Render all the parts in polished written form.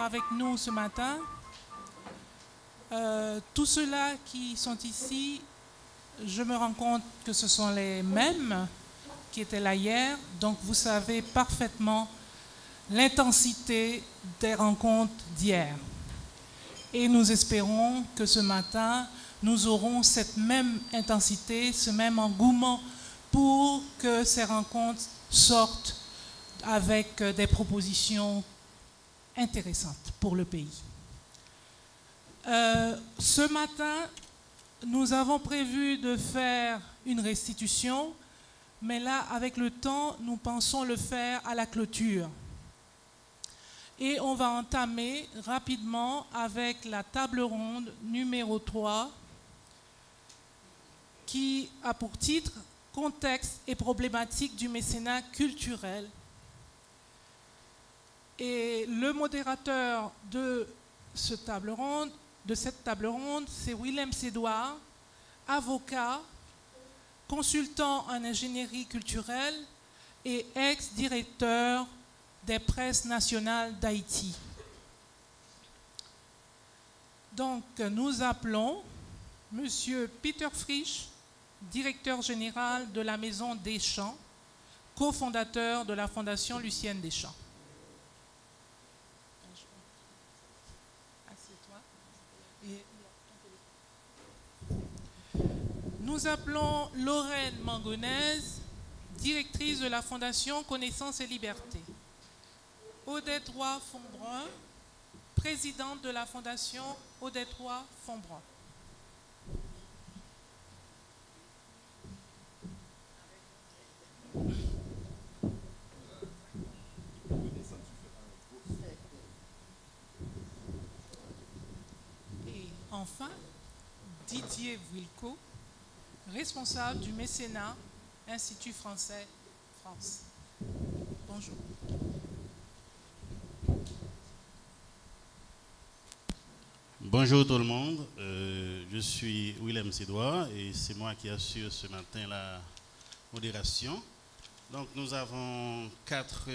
avec nous ce matin. Tous ceux-là qui sont ici, je me rends compte que ce sont les mêmes qui étaient là hier, donc vous savez parfaitement l'intensité des rencontres d'hier. Et nous espérons que ce matin, nous aurons cette même intensité, ce même engouement pour que ces rencontres sortent avec des propositions intéressantes pour le pays. Ce matin, nous avons prévu de faire une restitution, mais là, avec le temps, nous pensons le faire à la clôture. Et on va entamer rapidement avec la table ronde numéro 3, qui a pour titre « Contexte et problématiques du mécénat culturel ». Et le modérateur de cette table ronde, c'est Willem Sédouard, avocat, consultant en ingénierie culturelle et ex-directeur des presses nationales d'Haïti. Donc, nous appelons M. Peter Frisch, directeur général de la Maison Deschamps, cofondateur de la Fondation Lucienne Deschamps. Nous appelons Lorraine Mangonèse, directrice de la Fondation Connaissance et Liberté. Odette Roy-Fonbrun, présidente de la Fondation Odette Roy-Fonbrun. Et enfin, Didier Wilco, responsable du mécénat Institut français France. Bonjour. Bonjour tout le monde, je suis Willem Sédouard et c'est moi qui assure ce matin la modération. Donc nous avons 4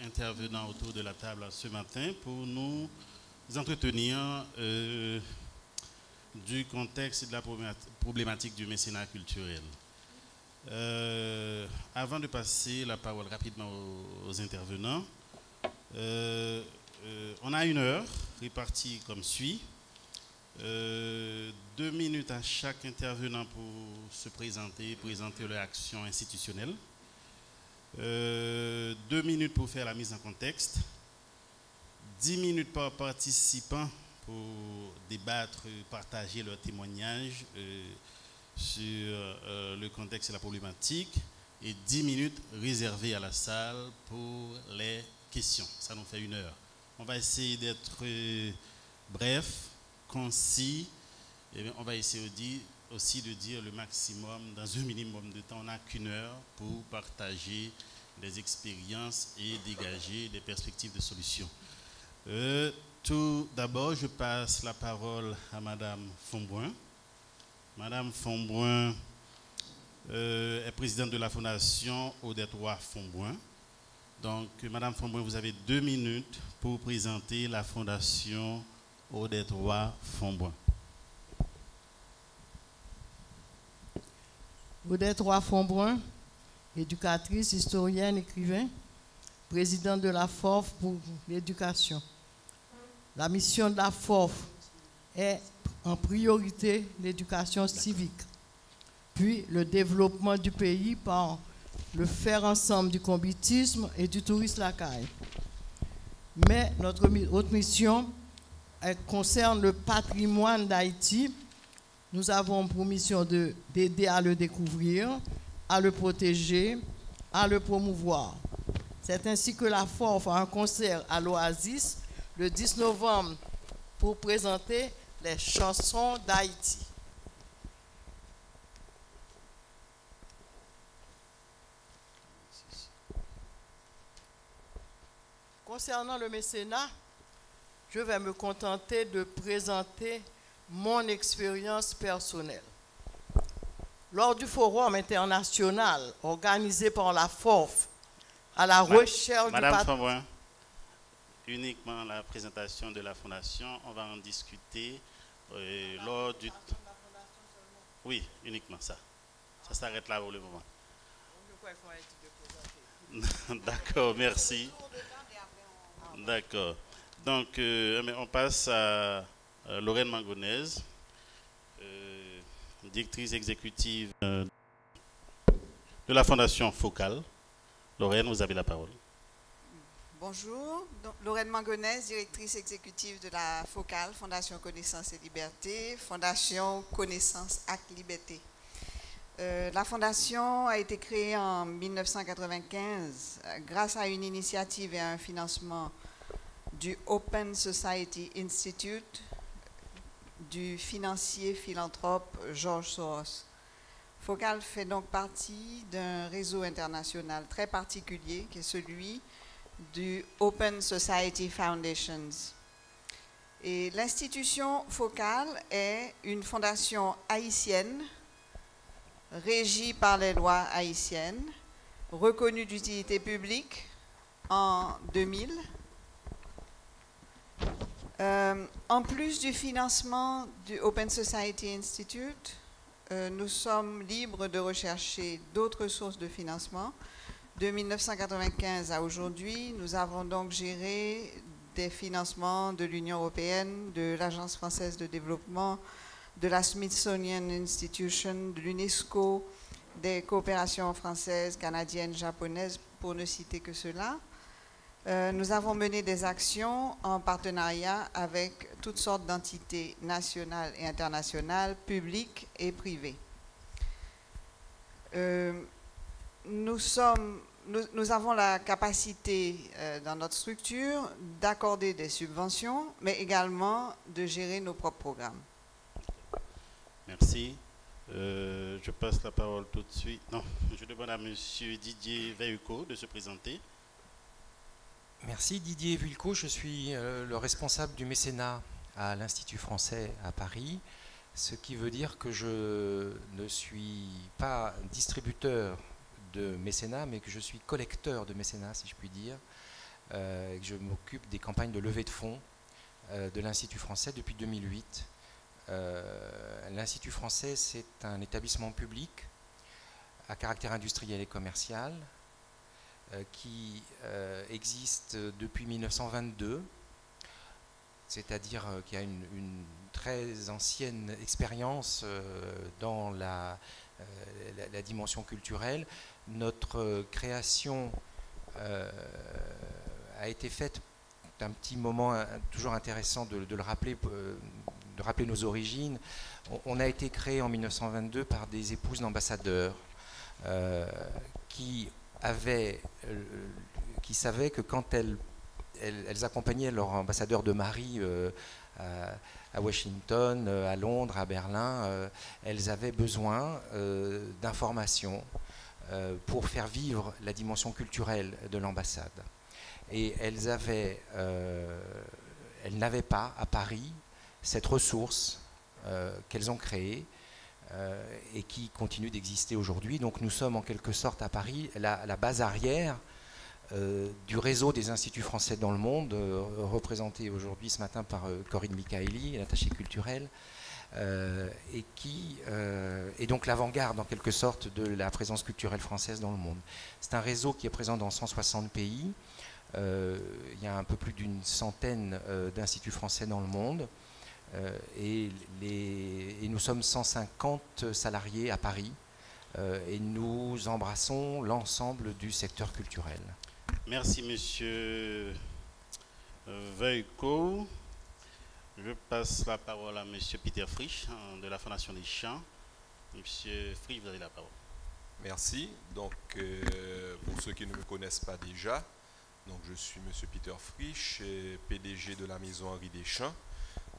intervenants autour de la table ce matin pour nous entretenir du contexte et de la problématique du mécénat culturel. Avant de passer la parole rapidement aux intervenants, on a 1 heure répartie comme suit. 2 minutes à chaque intervenant pour se présenter leur action institutionnelle. 2 minutes pour faire la mise en contexte. 10 minutes par participant pour débattre, partager leurs témoignages sur le contexte et la problématique. Et 10 minutes réservées à la salle pour les questions. Ça nous fait 1 heure. On va essayer d'être bref, concis, et on va essayer aussi de dire le maximum dans un minimum de temps. On n'a qu'1 heure pour partager des expériences et dégager des perspectives de solutions. Tout d'abord, je passe la parole à Madame Fonbrun. Madame Fonbrun est présidente de la Fondation Odette Roy-Fonbrun. Donc, Madame Fonbrun, vous avez 2 minutes pour présenter la Fondation Odette Roy-Fonbrun. Odette Roy-Fonbrun, éducatrice, historienne, écrivain, présidente de la FOF pour l'éducation. La mission de la FOF est en priorité l'éducation civique, puis le développement du pays par le faire ensemble du combitisme et du tourisme lacaille. Mais notre autre mission concerne le patrimoine d'Haïti. Nous avons pour mission d'aider à le découvrir, à le protéger, à le promouvoir. C'est ainsi que la FOF a un concert à l'Oasis le 10 novembre pour présenter les chansons d'Haïti. Concernant le mécénat, je vais me contenter de présenter mon expérience personnelle. Lors du forum international organisé par la FOF à la recherche Madame Fonbrun, uniquement la présentation de la fondation. On va en discuter lors du... Oui, uniquement ça. Ça s'arrête là pour le moment. D'accord, merci. D'accord. Donc, on passe à Lorraine Mangonnaise, directrice exécutive de la Fondation Focal. Lorraine, vous avez la parole. Bonjour, donc, Lorraine Mangonnaise, directrice exécutive de la Focal, Fondation Connaissance et Liberté, Fondation Connaissance Acte Liberté. La fondation a été créée en 1995 grâce à une initiative et à un financement du Open Society Institute du financier philanthrope George Soros. Focal fait donc partie d'un réseau international très particulier qui est celui du Open Society Foundations. Et l'institution Focal est une fondation haïtienne régie par les lois haïtiennes, reconnue d'utilité publique en 2000. En plus du financement du Open Society Institute, nous sommes libres de rechercher d'autres sources de financement. De 1995 à aujourd'hui, nous avons donc géré des financements de l'Union européenne, de l'Agence française de développement, de la Smithsonian Institution, de l'UNESCO, des coopérations françaises, canadiennes, japonaises, pour ne citer que cela. Nous avons mené des actions en partenariat avec toutes sortes d'entités nationales et internationales, publiques et privées. Nous avons la capacité dans notre structure d'accorder des subventions, mais également de gérer nos propres programmes. Merci. Je passe la parole tout de suite. Non, je demande à M. Didier Veucot de se présenter. Merci Didier Vulco, je suis le responsable du mécénat à l'Institut français à Paris, ce qui veut dire que je ne suis pas distributeur de mécénat, mais que je suis collecteur de mécénat, si je puis dire, et que je m'occupe des campagnes de levée de fonds de l'Institut français depuis 2008. L'Institut français, c'est un établissement public à caractère industriel et commercial qui existe depuis 1922, c'est-à-dire qui a une très ancienne expérience dans la dimension culturelle. Notre création a été faite d'un petit moment toujours intéressant de le rappeler, de rappeler nos origines. On a été créé en 1922 par des épouses d'ambassadeurs qui savaient que quand elles accompagnaient leur ambassadeur de mari à Washington, à Londres, à Berlin, elles avaient besoin d'informations pour faire vivre la dimension culturelle de l'ambassade. Et elles n'avaient pas à Paris cette ressource qu'elles ont créée et qui continue d'exister aujourd'hui. Donc nous sommes en quelque sorte à Paris la base arrière du réseau des instituts français dans le monde, représenté aujourd'hui ce matin par Corinne Michaeli, l'attachée culturelle, et qui est donc l'avant-garde en quelque sorte de la présence culturelle française dans le monde. C'est un réseau qui est présent dans 160 pays. Il y a un peu plus d'une centaine d'instituts français dans le monde. Et nous sommes 150 salariés à Paris et nous embrassons l'ensemble du secteur culturel. Merci Monsieur Veucot. Je passe la parole à Monsieur Peter Frisch de la Fondation des Champs. Monsieur Frisch, vous avez la parole. Merci. Donc, pour ceux qui ne me connaissent pas déjà, donc je suis Monsieur Peter Frisch, PDG de la Maison Henri Deschamps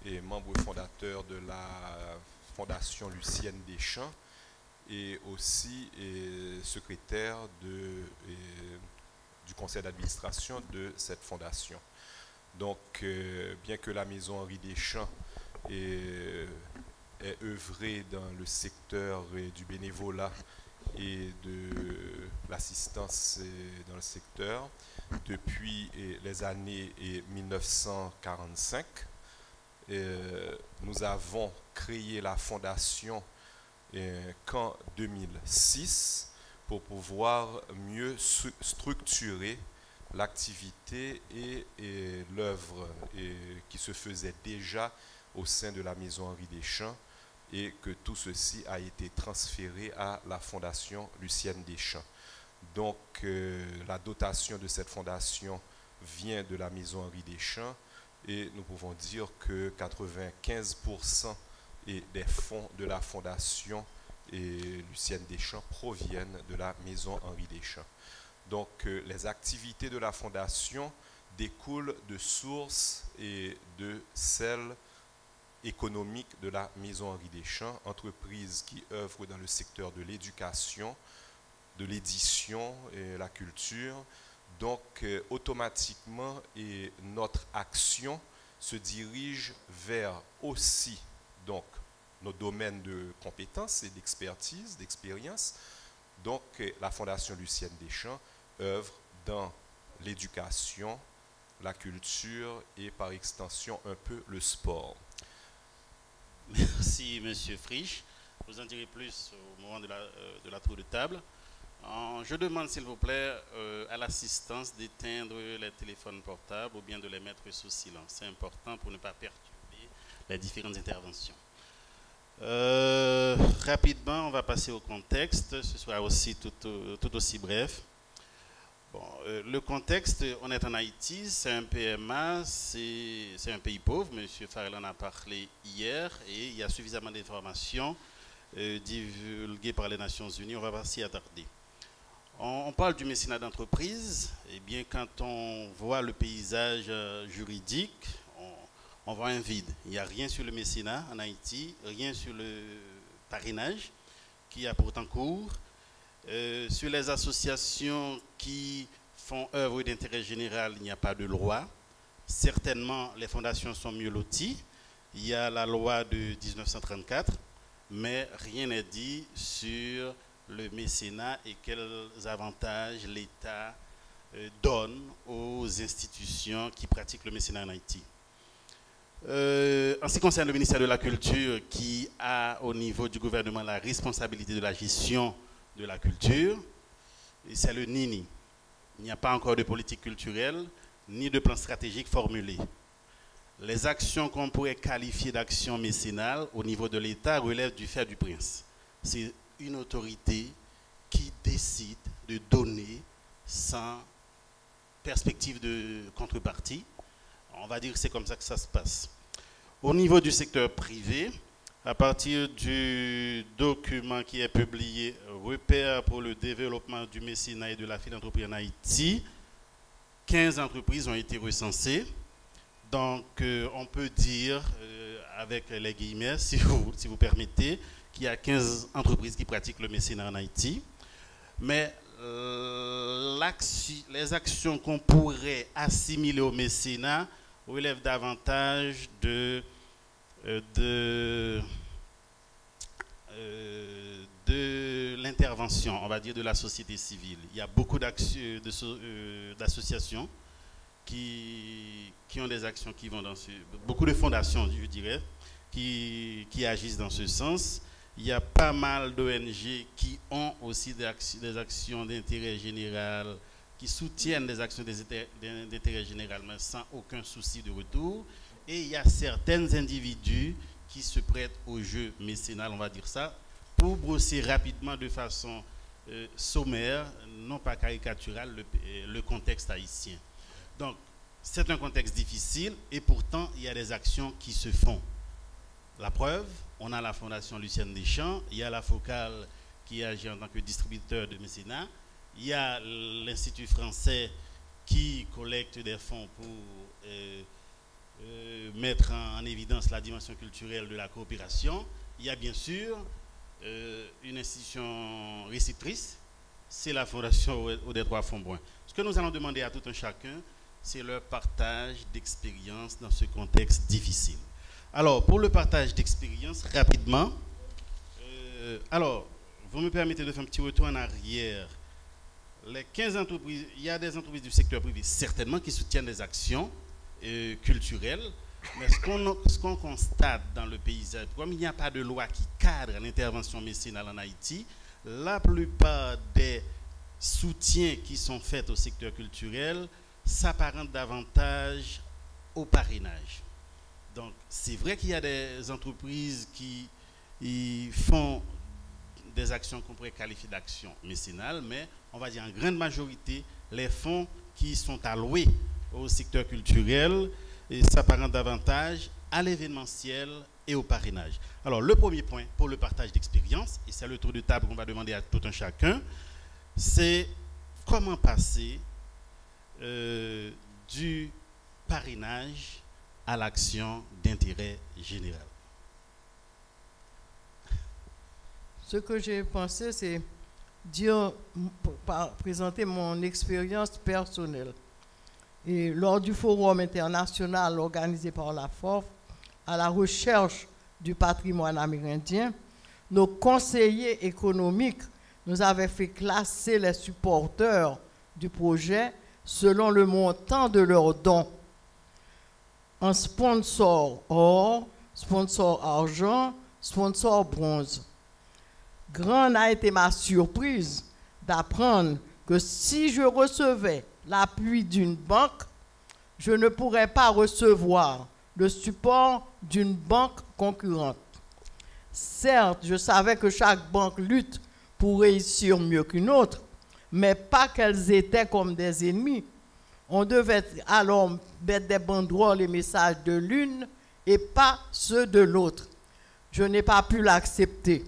et membre fondateur de la Fondation Lucienne Deschamps et aussi secrétaire du conseil d'administration de cette fondation. Donc, bien que la Maison Henri Deschamps ait œuvré dans le secteur du bénévolat et de l'assistance dans le secteur depuis les années 1945. Nous avons créé la fondation qu'en 2006 pour pouvoir mieux structurer l'activité et l'œuvre qui se faisait déjà au sein de la maison Henri Deschamps, et que tout ceci a été transféré à la fondation Lucienne Deschamps. Donc la dotation de cette fondation vient de la maison Henri Deschamps, et nous pouvons dire que 95% des fonds de la fondation Lucienne Deschamps proviennent de la maison Henri Deschamps. Donc les activités de la fondation découlent de sources et de celles économiques de la maison Henri Deschamps, entreprise qui œuvre dans le secteur de l'éducation, de l'édition et la culture. Donc automatiquement, notre action se dirige vers aussi donc nos domaines de compétences et d'expertise, d'expérience. Donc la Fondation Lucienne Deschamps œuvre dans l'éducation, la culture et par extension un peu le sport. Merci Monsieur Frisch. Vous en direz plus au moment de la tour de table. Je demande s'il vous plaît à l'assistance d'éteindre les téléphones portables ou bien de les mettre sous silence. C'est important pour ne pas perturber les différentes interventions. Rapidement, on va passer au contexte. Ce sera aussi tout aussi bref. Bon, le contexte, on est en Haïti, c'est un PMA, c'est un pays pauvre. M. Farel en a parlé hier et il y a suffisamment d'informations divulguées par les Nations Unies. On va pas s'y attarder. On parle du mécénat d'entreprise. Eh bien, quand on voit le paysage juridique, on voit un vide. Il n'y a rien sur le mécénat en Haïti, rien sur le parrainage qui a pourtant cours. Sur les associations qui font œuvre d'intérêt général, il n'y a pas de loi. Certainement, les fondations sont mieux loties. Il y a la loi de 1934, mais rien n'est dit sur le mécénat et quels avantages l'État donne aux institutions qui pratiquent le mécénat en Haïti. En ce qui concerne le ministère de la Culture, qui a au niveau du gouvernement la responsabilité de la gestion de la culture, c'est le NINI. Il n'y a pas encore de politique culturelle, ni de plan stratégique formulé. Les actions qu'on pourrait qualifier d'actions mécénales au niveau de l'État relèvent du fait du prince. C'est une autorité qui décide de donner sans perspective de contrepartie. On va dire que c'est comme ça que ça se passe. Au niveau du secteur privé, à partir du document qui est publié, Repères pour le développement du mécénat et de la philanthropie en Haïti, 15 entreprises ont été recensées. Donc, on peut dire, avec les guillemets, si vous permettez, qu'il y a 15 entreprises qui pratiquent le mécénat en Haïti. Mais les actions qu'on pourrait assimiler au mécénat relèvent davantage de l'intervention, on va dire, de la société civile. Il y a beaucoup d'associations qui ont des actions qui vont dans beaucoup de fondations, je dirais, qui agissent dans ce sens. Il y a pas mal d'ONG qui ont aussi des actions d'intérêt général, qui soutiennent des actions d'intérêt général, mais sans aucun souci de retour. Et il y a certains individus qui se prêtent au jeu mécénal, on va dire ça, pour brosser rapidement de façon sommaire, non pas caricaturale, le contexte haïtien. Donc, c'est un contexte difficile et pourtant, il y a des actions qui se font. La preuve, on a la Fondation Lucienne Deschamps, il y a la Focale qui agit en tant que distributeur de mécénat, il y a l'Institut français qui collecte des fonds pour mettre en évidence la dimension culturelle de la coopération. Il y a bien sûr une institution réceptrice, c'est la Fondation Odette-Roy Fonbrun. Ce que nous allons demander à tout un chacun, c'est leur partage d'expérience dans ce contexte difficile. Alors, pour le partage d'expérience, rapidement, alors, vous me permettez de faire un petit retour en arrière. Les 15 entreprises, il y a des entreprises du secteur privé, certainement, qui soutiennent des actions culturelles. Mais ce qu'on constate dans le paysage, comme il n'y a pas de loi qui cadre l'intervention mécénale en Haïti, la plupart des soutiens qui sont faits au secteur culturel s'apparentent davantage au parrainage. Donc, c'est vrai qu'il y a des entreprises qui font des actions qu'on pourrait qualifier d'actions mécénales, mais on va dire en grande majorité, les fonds qui sont alloués au secteur culturel s'apparentent davantage à l'événementiel et au parrainage. Alors, le premier point pour le partage d'expérience, et c'est le tour de table qu'on va demander à tout un chacun, c'est comment passer du parrainage à l'action d'intérêt général. Ce que j'ai pensé, c'est présenter mon expérience personnelle. Et lors du forum international organisé par la FOF à la recherche du patrimoine amérindien, nos conseillers économiques nous avaient fait classer les supporters du projet selon le montant de leurs dons. En sponsor or, sponsor argent, sponsor bronze. Grande a été ma surprise d'apprendre que si je recevais l'appui d'une banque, je ne pourrais pas recevoir le support d'une banque concurrente. Certes, je savais que chaque banque lutte pour réussir mieux qu'une autre, mais pas qu'elles étaient comme des ennemis. On devait alors mettre des banderoles les messages de l'une et pas ceux de l'autre. Je n'ai pas pu l'accepter.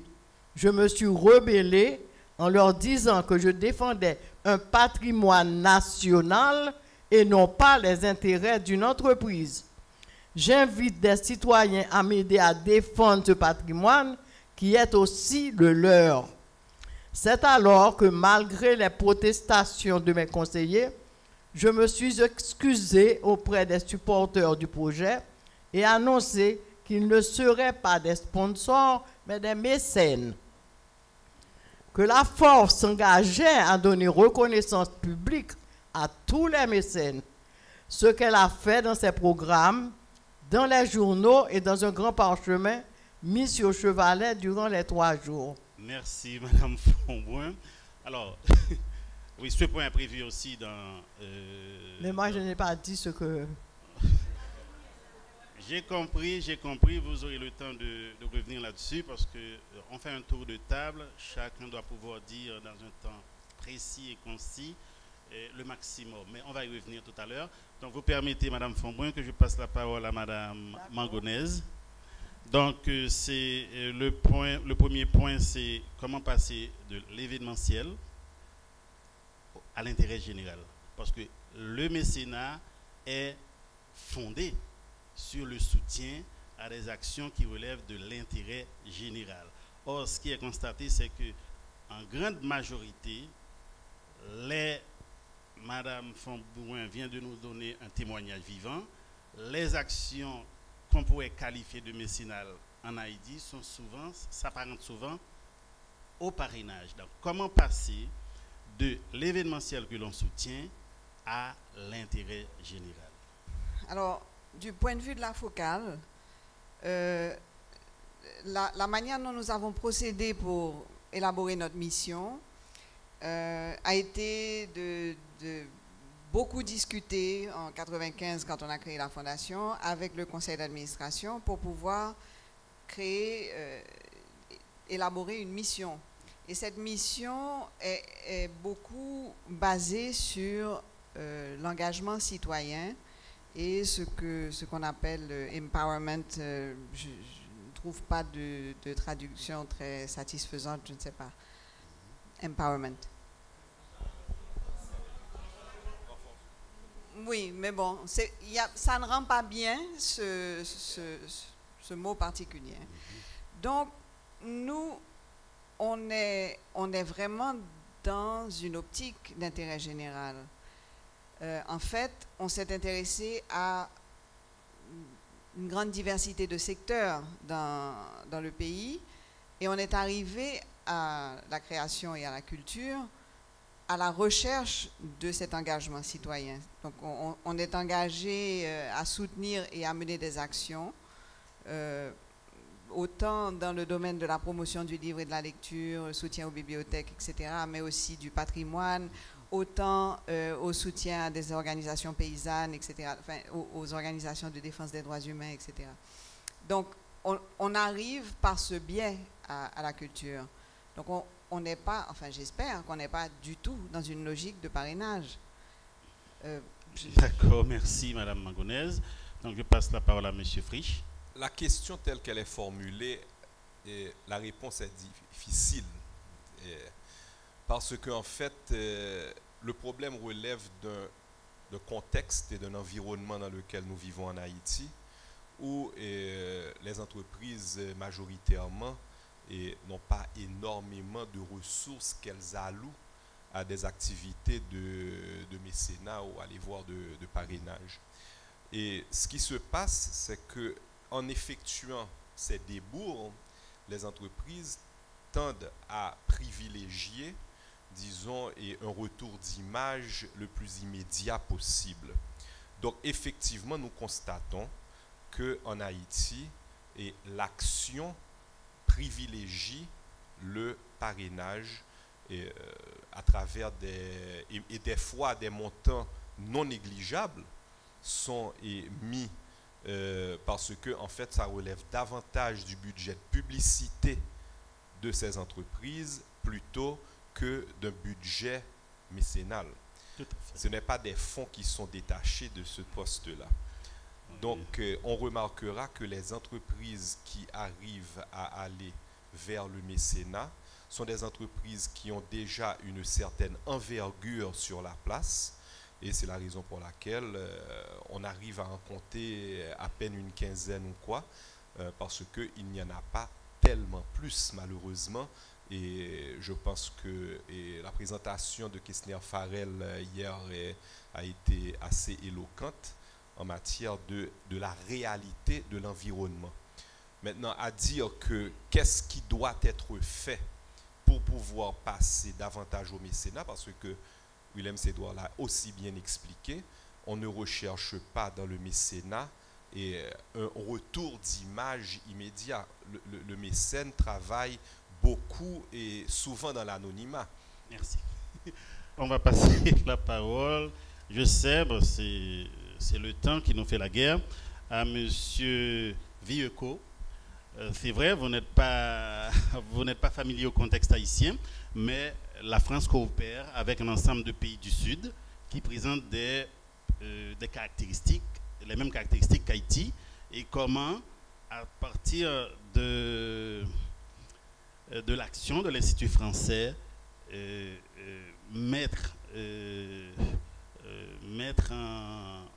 Je me suis rebellé en leur disant que je défendais un patrimoine national et non pas les intérêts d'une entreprise. J'invite des citoyens à m'aider à défendre ce patrimoine qui est aussi le leur. C'est alors que malgré les protestations de mes conseillers, je me suis excusé auprès des supporters du projet et annoncé qu'ils ne seraient pas des sponsors, mais des mécènes. Que la force s'engageait à donner reconnaissance publique à tous les mécènes. Ce qu'elle a fait dans ses programmes, dans les journaux et dans un grand parchemin mis sur chevalet durant les 3 jours. Merci, Madame Fonbrun. Alors, oui, ce point est prévu aussi dans... Mais moi, je n'ai pas dit ce que... J'ai compris, vous aurez le temps de revenir là-dessus parce qu'on fait un tour de table, chacun doit pouvoir dire dans un temps précis et concis le maximum, mais on va y revenir tout à l'heure. Donc vous permettez, Madame Fonbrun, que je passe la parole à Madame Mangonnaise. Donc c'est le premier point, c'est comment passer de l'événementiel à l'intérêt général, parce que le mécénat est fondé sur le soutien à des actions qui relèvent de l'intérêt général. Or, ce qui est constaté, c'est que en grande majorité, Madame Fonbrun vient de nous donner un témoignage vivant, les actions qu'on pourrait qualifier de mécénales en Haïti s'apparentent souvent au parrainage. Donc, comment passer de l'événementiel que l'on soutient à l'intérêt général? Alors, du point de vue de la focale, la manière dont nous avons procédé pour élaborer notre mission a été de beaucoup discuter en 1995 quand on a créé la fondation avec le conseil d'administration pour pouvoir élaborer une mission. Et cette mission est beaucoup basée sur l'engagement citoyen et ce qu'on appelle empowerment. Je ne trouve pas de traduction très satisfaisante, je ne sais pas. Empowerment. Oui, mais bon, ça ne rend pas bien ce mot particulier. Donc, nous, on est vraiment dans une optique d'intérêt général. En fait, on s'est intéressé à une grande diversité de secteurs dans le pays Et on est arrivé à la création et à la culture à la recherche de cet engagement citoyen. Donc on est engagé à soutenir et à mener des actions, autant dans le domaine de la promotion du livre et de la lecture, soutien aux bibliothèques, etc., mais aussi du patrimoine, autant au soutien à des organisations paysannes, etc., enfin, aux organisations de défense des droits humains, etc. Donc, on arrive par ce biais à la culture. Donc, on n'est pas, enfin, j'espère qu'on n'est pas du tout dans une logique de parrainage. D'accord, merci Madame Mangonnaise. Donc, je passe la parole à Monsieur Frisch. La question telle qu'elle est formulée, la réponse est difficile. Parce qu'en fait, le problème relève d'un contexte et d'un environnement dans lequel nous vivons en Haïti, où les entreprises majoritairement n'ont pas énormément de ressources qu'elles allouent à des activités de mécénat ou à les voir de parrainage. Et ce qui se passe, c'est que en effectuant ces débours, les entreprises tendent à privilégier, disons, un retour d'image le plus immédiat possible. Donc, effectivement, nous constatons qu'en Haïti, l'action privilégie le parrainage à travers des fois des montants non négligeables sont mis parce que en fait ça relève davantage du budget de publicité de ces entreprises plutôt que d'un budget mécénal. Ce n'est pas des fonds qui sont détachés de ce poste-là. Donc on remarquera que les entreprises qui arrivent à aller vers le mécénat sont des entreprises qui ont déjà une certaine envergure sur la place. Et c'est la raison pour laquelle on arrive à en compter à peine une quinzaine ou quoi, parce qu'il n'y en a pas tellement plus, malheureusement. Et je pense que la présentation de Kessner-Farrell hier a été assez éloquente en matière de la réalité de l'environnement. Maintenant, à dire que qu'est-ce qui doit être fait pour pouvoir passer davantage au mécénat, parce que Willem Sédouard l'a aussi bien expliqué, on ne recherche pas dans le mécénat un retour d'image immédiat. Le mécène travaille beaucoup et souvent dans l'anonymat. Merci. On va passer la parole, je sais, c'est le temps qui nous fait la guerre, à Monsieur Vieco. C'est vrai, vous n'êtes pas familier au contexte haïtien, mais la France coopère avec un ensemble de pays du Sud qui présentent des caractéristiques, les mêmes caractéristiques qu'Haïti, et comment, à partir de l'action de l'Institut français,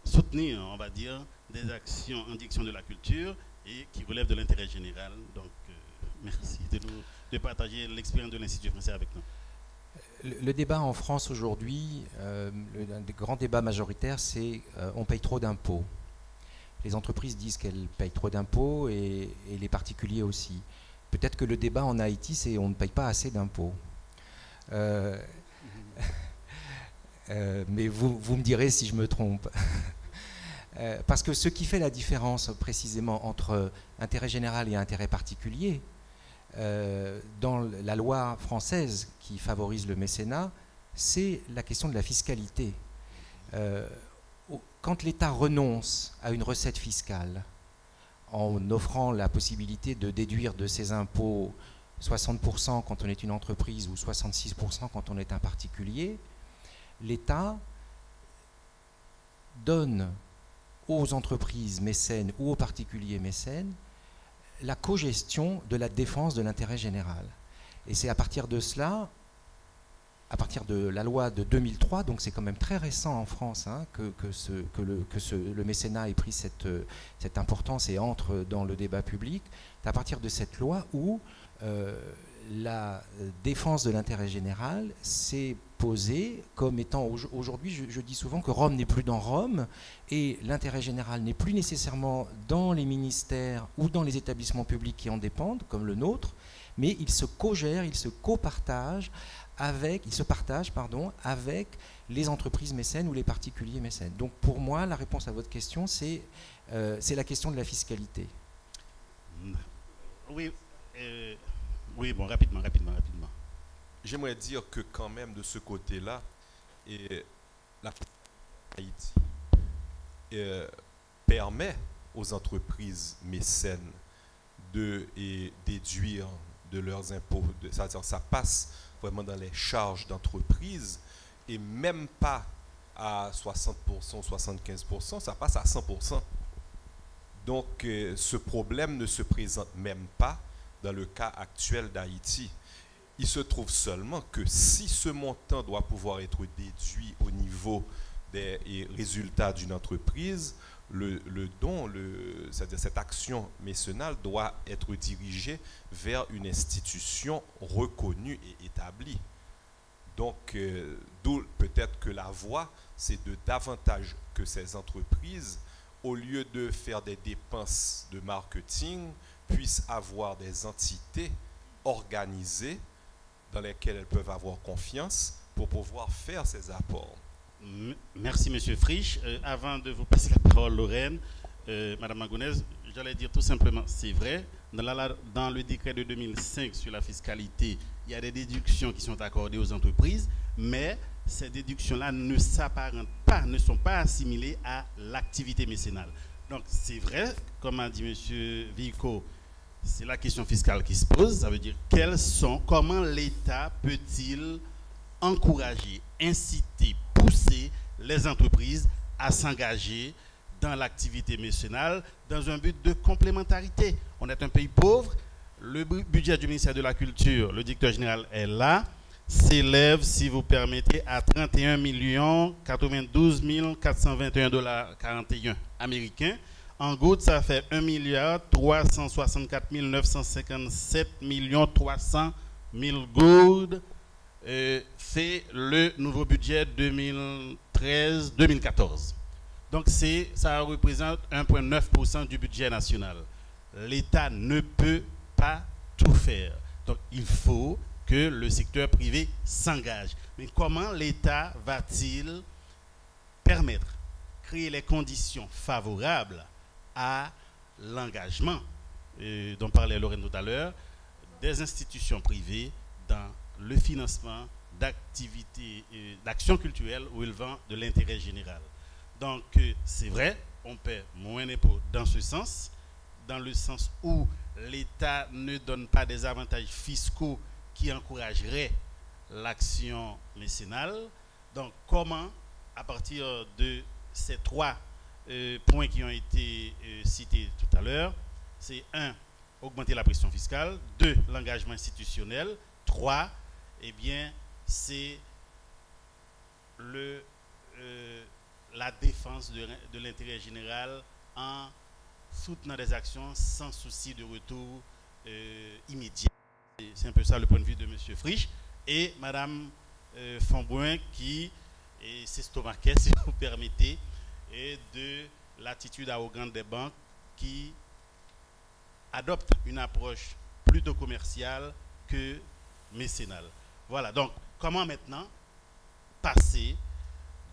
soutenir, on va dire, des actions en direction de la culture et qui relèvent de l'intérêt général. Donc, merci de partager l'expérience de l'Institut français avec nous. Le débat en France aujourd'hui, un des grands débats majoritaires, c'est on paye trop d'impôts. Les entreprises disent qu'elles payent trop d'impôts et les particuliers aussi. Peut-être que le débat en Haïti, c'est on ne paye pas assez d'impôts. Mais vous me direz si je me trompe. Parce que ce qui fait la différence précisément entre intérêt général et intérêt particulier, dans la loi française qui favorise le mécénat, c'est la question de la fiscalité. Quand l'État renonce à une recette fiscale en offrant la possibilité de déduire de ses impôts 60% quand on est une entreprise ou 66% quand on est un particulier, l'État donne aux entreprises mécènes ou aux particuliers mécènes la co-gestion de la défense de l'intérêt général. Et c'est à partir de cela, à partir de la loi de 2003, donc c'est quand même très récent en France, hein, que le mécénat ait pris cette importance et entre dans le débat public. C'est à partir de cette loi où la défense de l'intérêt général s'est posée comme étant, aujourd'hui je dis souvent que Rome n'est plus dans Rome et l'intérêt général n'est plus nécessairement dans les ministères ou dans les établissements publics qui en dépendent, comme le nôtre, mais ils se co-gèrent, ils se co-partagent avec les entreprises mécènes ou les particuliers mécènes. Donc pour moi, la réponse à votre question, c'est la question de la fiscalité. Oui, oui, bon, rapidement. J'aimerais dire que quand même de ce côté-là, la Haïti permet aux entreprises mécènes de déduire de leurs impôts, c'est-à-dire ça passe vraiment dans les charges d'entreprise et même pas à 60%, 75%, ça passe à 100%. Donc ce problème ne se présente même pas dans le cas actuel d'Haïti. Il se trouve seulement que si ce montant doit pouvoir être déduit au niveau des résultats d'une entreprise, le don, c'est-à-dire cette action mécénale doit être dirigée vers une institution reconnue et établie. Donc, d'où peut-être que la voie, c'est de davantage que ces entreprises, au lieu de faire des dépenses de marketing, puissent avoir des entités organisées dans lesquelles elles peuvent avoir confiance pour pouvoir faire ces apports. Merci, M. Frisch. Avant de vous passer la parole, Lorraine, Mme Mangonez, j'allais dire tout simplement, c'est vrai, dans le décret de 2005 sur la fiscalité, il y a des déductions qui sont accordées aux entreprises, mais ces déductions-là ne s'apparentent pas, ne sont pas assimilées à l'activité mécénale. Donc, c'est vrai, comme a dit M. Vico, c'est la question fiscale qui se pose. Ça veut dire comment l'État peut-il encourager, inciter, pousser les entreprises à s'engager dans l'activité mécénale dans un but de complémentarité. On est un pays pauvre. Le budget du ministère de la Culture, le directeur général est là, s'élève, si vous permettez, à 31 092 421,41 $ américains. En gouttes, ça fait 1 364 957 300 000 gouttes. C'est le nouveau budget 2013-2014. Donc ça représente 1,9% du budget national. L'État ne peut pas tout faire. Donc il faut que le secteur privé s'engage. Mais comment l'État va-t-il permettre, créer les conditions favorables à l'engagement dont parlait Lorraine tout à l'heure, des institutions privées dans le financement d'activités, d'actions culturelles relevant de l'intérêt général. Donc c'est vrai, on paie moins d'impôts dans ce sens, dans le sens où l'État ne donne pas des avantages fiscaux qui encourageraient l'action mécénale. Donc comment, à partir de ces trois points qui ont été cités tout à l'heure, c'est 1, augmenter la pression fiscale, 2, l'engagement institutionnel, 3, eh bien, c'est la défense de l'intérêt général en soutenant des actions sans souci de retour immédiat. C'est un peu ça le point de vue de M. Frisch. Et Mme Fonbouin qui s'estomaquait, si vous permettez, et de l'attitude arrogante des banques qui adoptent une approche plutôt commerciale que mécénale. Voilà, donc comment maintenant passer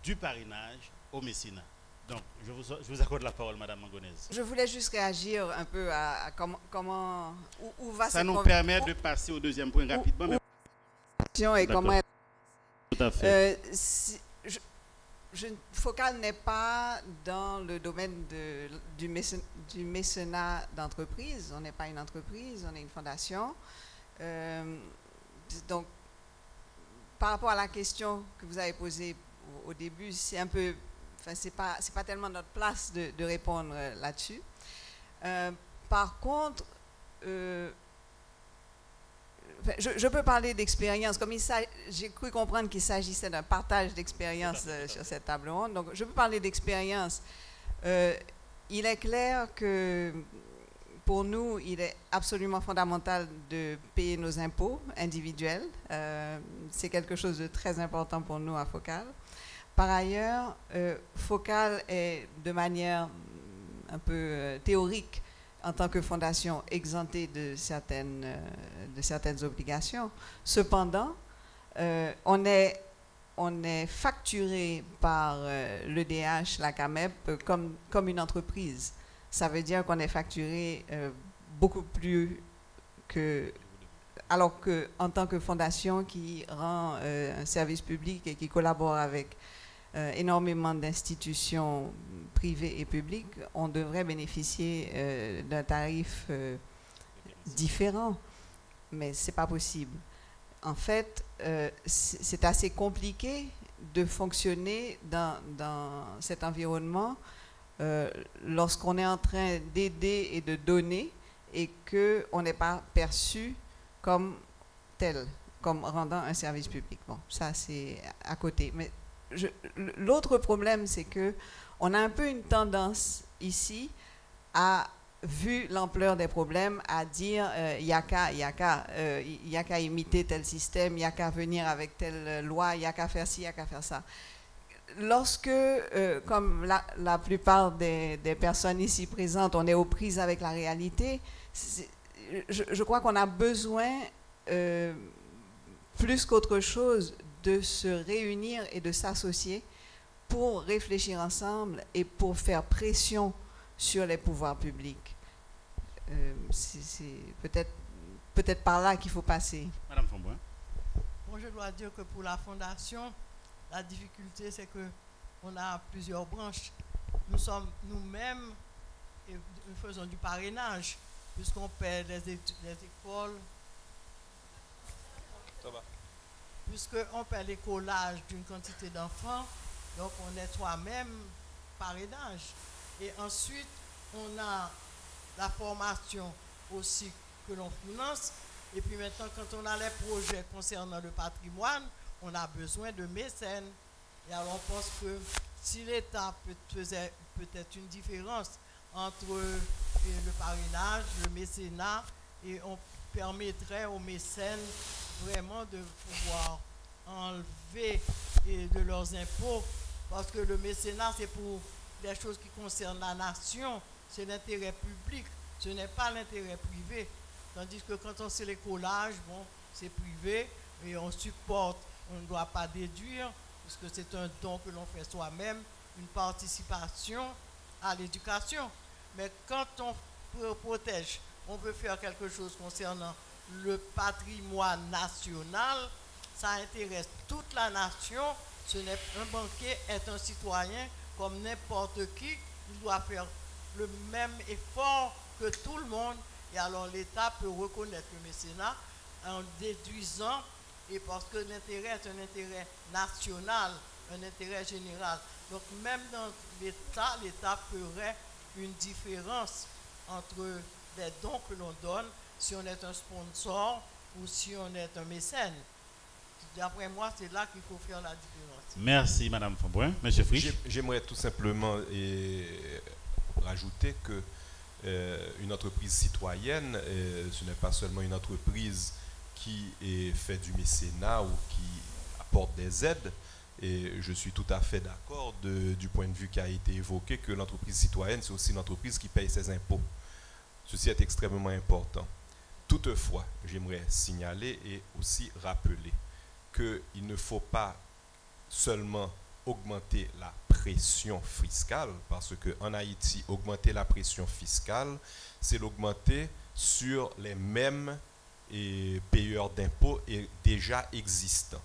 du parrainage au mécénat? Donc je vous accorde la parole, Mme Mangonez. Je voulais juste réagir un peu à comment où va ça nous permet de passer au deuxième point rapidement. Et comment tout à fait. Focal n'est pas dans le domaine du mécénat d'entreprise. On n'est pas une entreprise, on est une fondation. Donc, par rapport à la question que vous avez posée au début, c'est un peu, enfin, c'est pas tellement notre place de répondre là-dessus. Par contre, je peux parler d'expérience, comme j'ai cru comprendre qu'il s'agissait d'un partage d'expérience sur cette table ronde. Donc, je peux parler d'expérience. Il est clair que pour nous, il est absolument fondamental de payer nos impôts individuels. C'est quelque chose de très important pour nous à Focal. Par ailleurs, Focal est de manière un peu théorique en tant que fondation exemptée de certaines obligations. Cependant, on est facturé par l'EDH, la CAMEP, comme une entreprise. Ça veut dire qu'on est facturé beaucoup plus que... Alors qu'en tant que fondation qui rend un service public et qui collabore avec énormément d'institutions privées et publiques, on devrait bénéficier d'un tarif différent. Mais ce n'est pas possible. En fait, c'est assez compliqué de fonctionner dans cet environnement lorsqu'on est en train d'aider et de donner et qu'on n'est pas perçu comme tel, comme rendant un service public. Bon, ça c'est à côté. Mais l'autre problème, c'est qu'on a un peu une tendance ici à, vu l'ampleur des problèmes, à dire il n'y a qu'à imiter tel système, il n'y a qu'à venir avec telle loi, il n'y a qu'à faire ci, il n'y a qu'à faire ça. Lorsque, comme la plupart des personnes ici présentes, on est aux prises avec la réalité, je crois qu'on a besoin, plus qu'autre chose, de se réunir et de s'associer pour réfléchir ensemble et pour faire pression sur les pouvoirs publics. C'est peut-être par là qu'il faut passer. Madame Fonboin. Bon, je dois dire que pour la fondation, la difficulté, c'est qu'on a plusieurs branches. Nous sommes nous-mêmes, et nous faisons du parrainage, puisqu'on paie les écoles, puisqu'on paie l'écolage d'une quantité d'enfants, donc on est soi-même parrainage. Et ensuite, on a la formation aussi que l'on finance. Et puis maintenant, quand on a les projets concernant le patrimoine, on a besoin de mécènes. Et alors on pense que si l'État faisait peut-être une différence entre le parrainage, le mécénat, et on permettrait aux mécènes vraiment de pouvoir enlever de leurs impôts, parce que le mécénat, c'est pour des choses qui concernent la nation, c'est l'intérêt public, ce n'est pas l'intérêt privé. Tandis que quand on sait l'écolage, bon, c'est privé et on supporte, on ne doit pas déduire, parce que c'est un don que l'on fait soi-même, une participation à l'éducation. Mais quand on protège, on veut faire quelque chose concernant le patrimoine national, ça intéresse toute la nation. Un banquier est un citoyen comme n'importe qui, il doit faire le même effort que tout le monde. Et alors l'État peut reconnaître le mécénat en déduisant, et parce que l'intérêt est un intérêt national, un intérêt général. Donc même dans l'État ferait une différence entre les dons que l'on donne, si on est un sponsor ou si on est un mécène. D'après moi, c'est là qu'il faut faire la différence. Merci, Madame Fonboin. Monsieur Frisch. J'aimerais tout simplement rajouter que une entreprise citoyenne, ce n'est pas seulement une entreprise qui fait du mécénat ou qui apporte des aides. Et je suis tout à fait d'accord du point de vue qui a été évoqué que l'entreprise citoyenne, c'est aussi une entreprise qui paye ses impôts. Ceci est extrêmement important. Toutefois, j'aimerais signaler et aussi rappeler qu'il ne faut pas seulement augmenter la pression fiscale, parce qu'en Haïti, augmenter la pression fiscale, c'est l'augmenter sur les mêmes payeurs d'impôts déjà existants.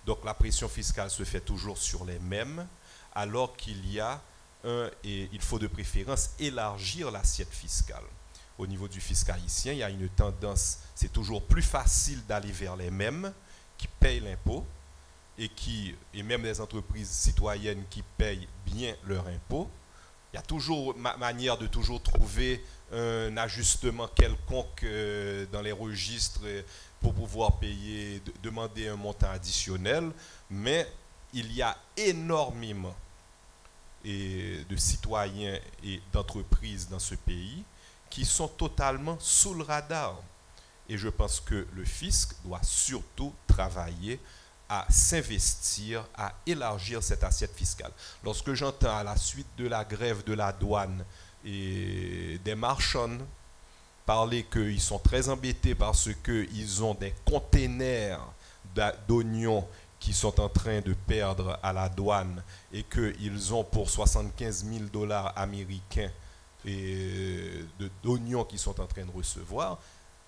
Donc la pression fiscale se fait toujours sur les mêmes, alors qu'il y a il faut de préférence élargir l'assiette fiscale. Au niveau du fisc haïtien, il y a une tendance, c'est toujours plus facile d'aller vers les mêmes qui payent l'impôt et même les entreprises citoyennes qui payent bien leur impôt. Il y a toujours manière de toujours trouver un ajustement quelconque dans les registres pour pouvoir payer, demander un montant additionnel, mais il y a énormément de citoyens et d'entreprises dans ce pays qui sont totalement sous le radar. Et je pense que le fisc doit surtout travailler à s'investir, à élargir cette assiette fiscale. Lorsque j'entends à la suite de la grève de la douane et des marchands parlé qu'ils sont très embêtés parce qu'ils ont des containers d'oignons qui sont en train de perdre à la douane et qu'ils ont pour 75 000 $ américains d'oignons qu'ils sont en train de recevoir.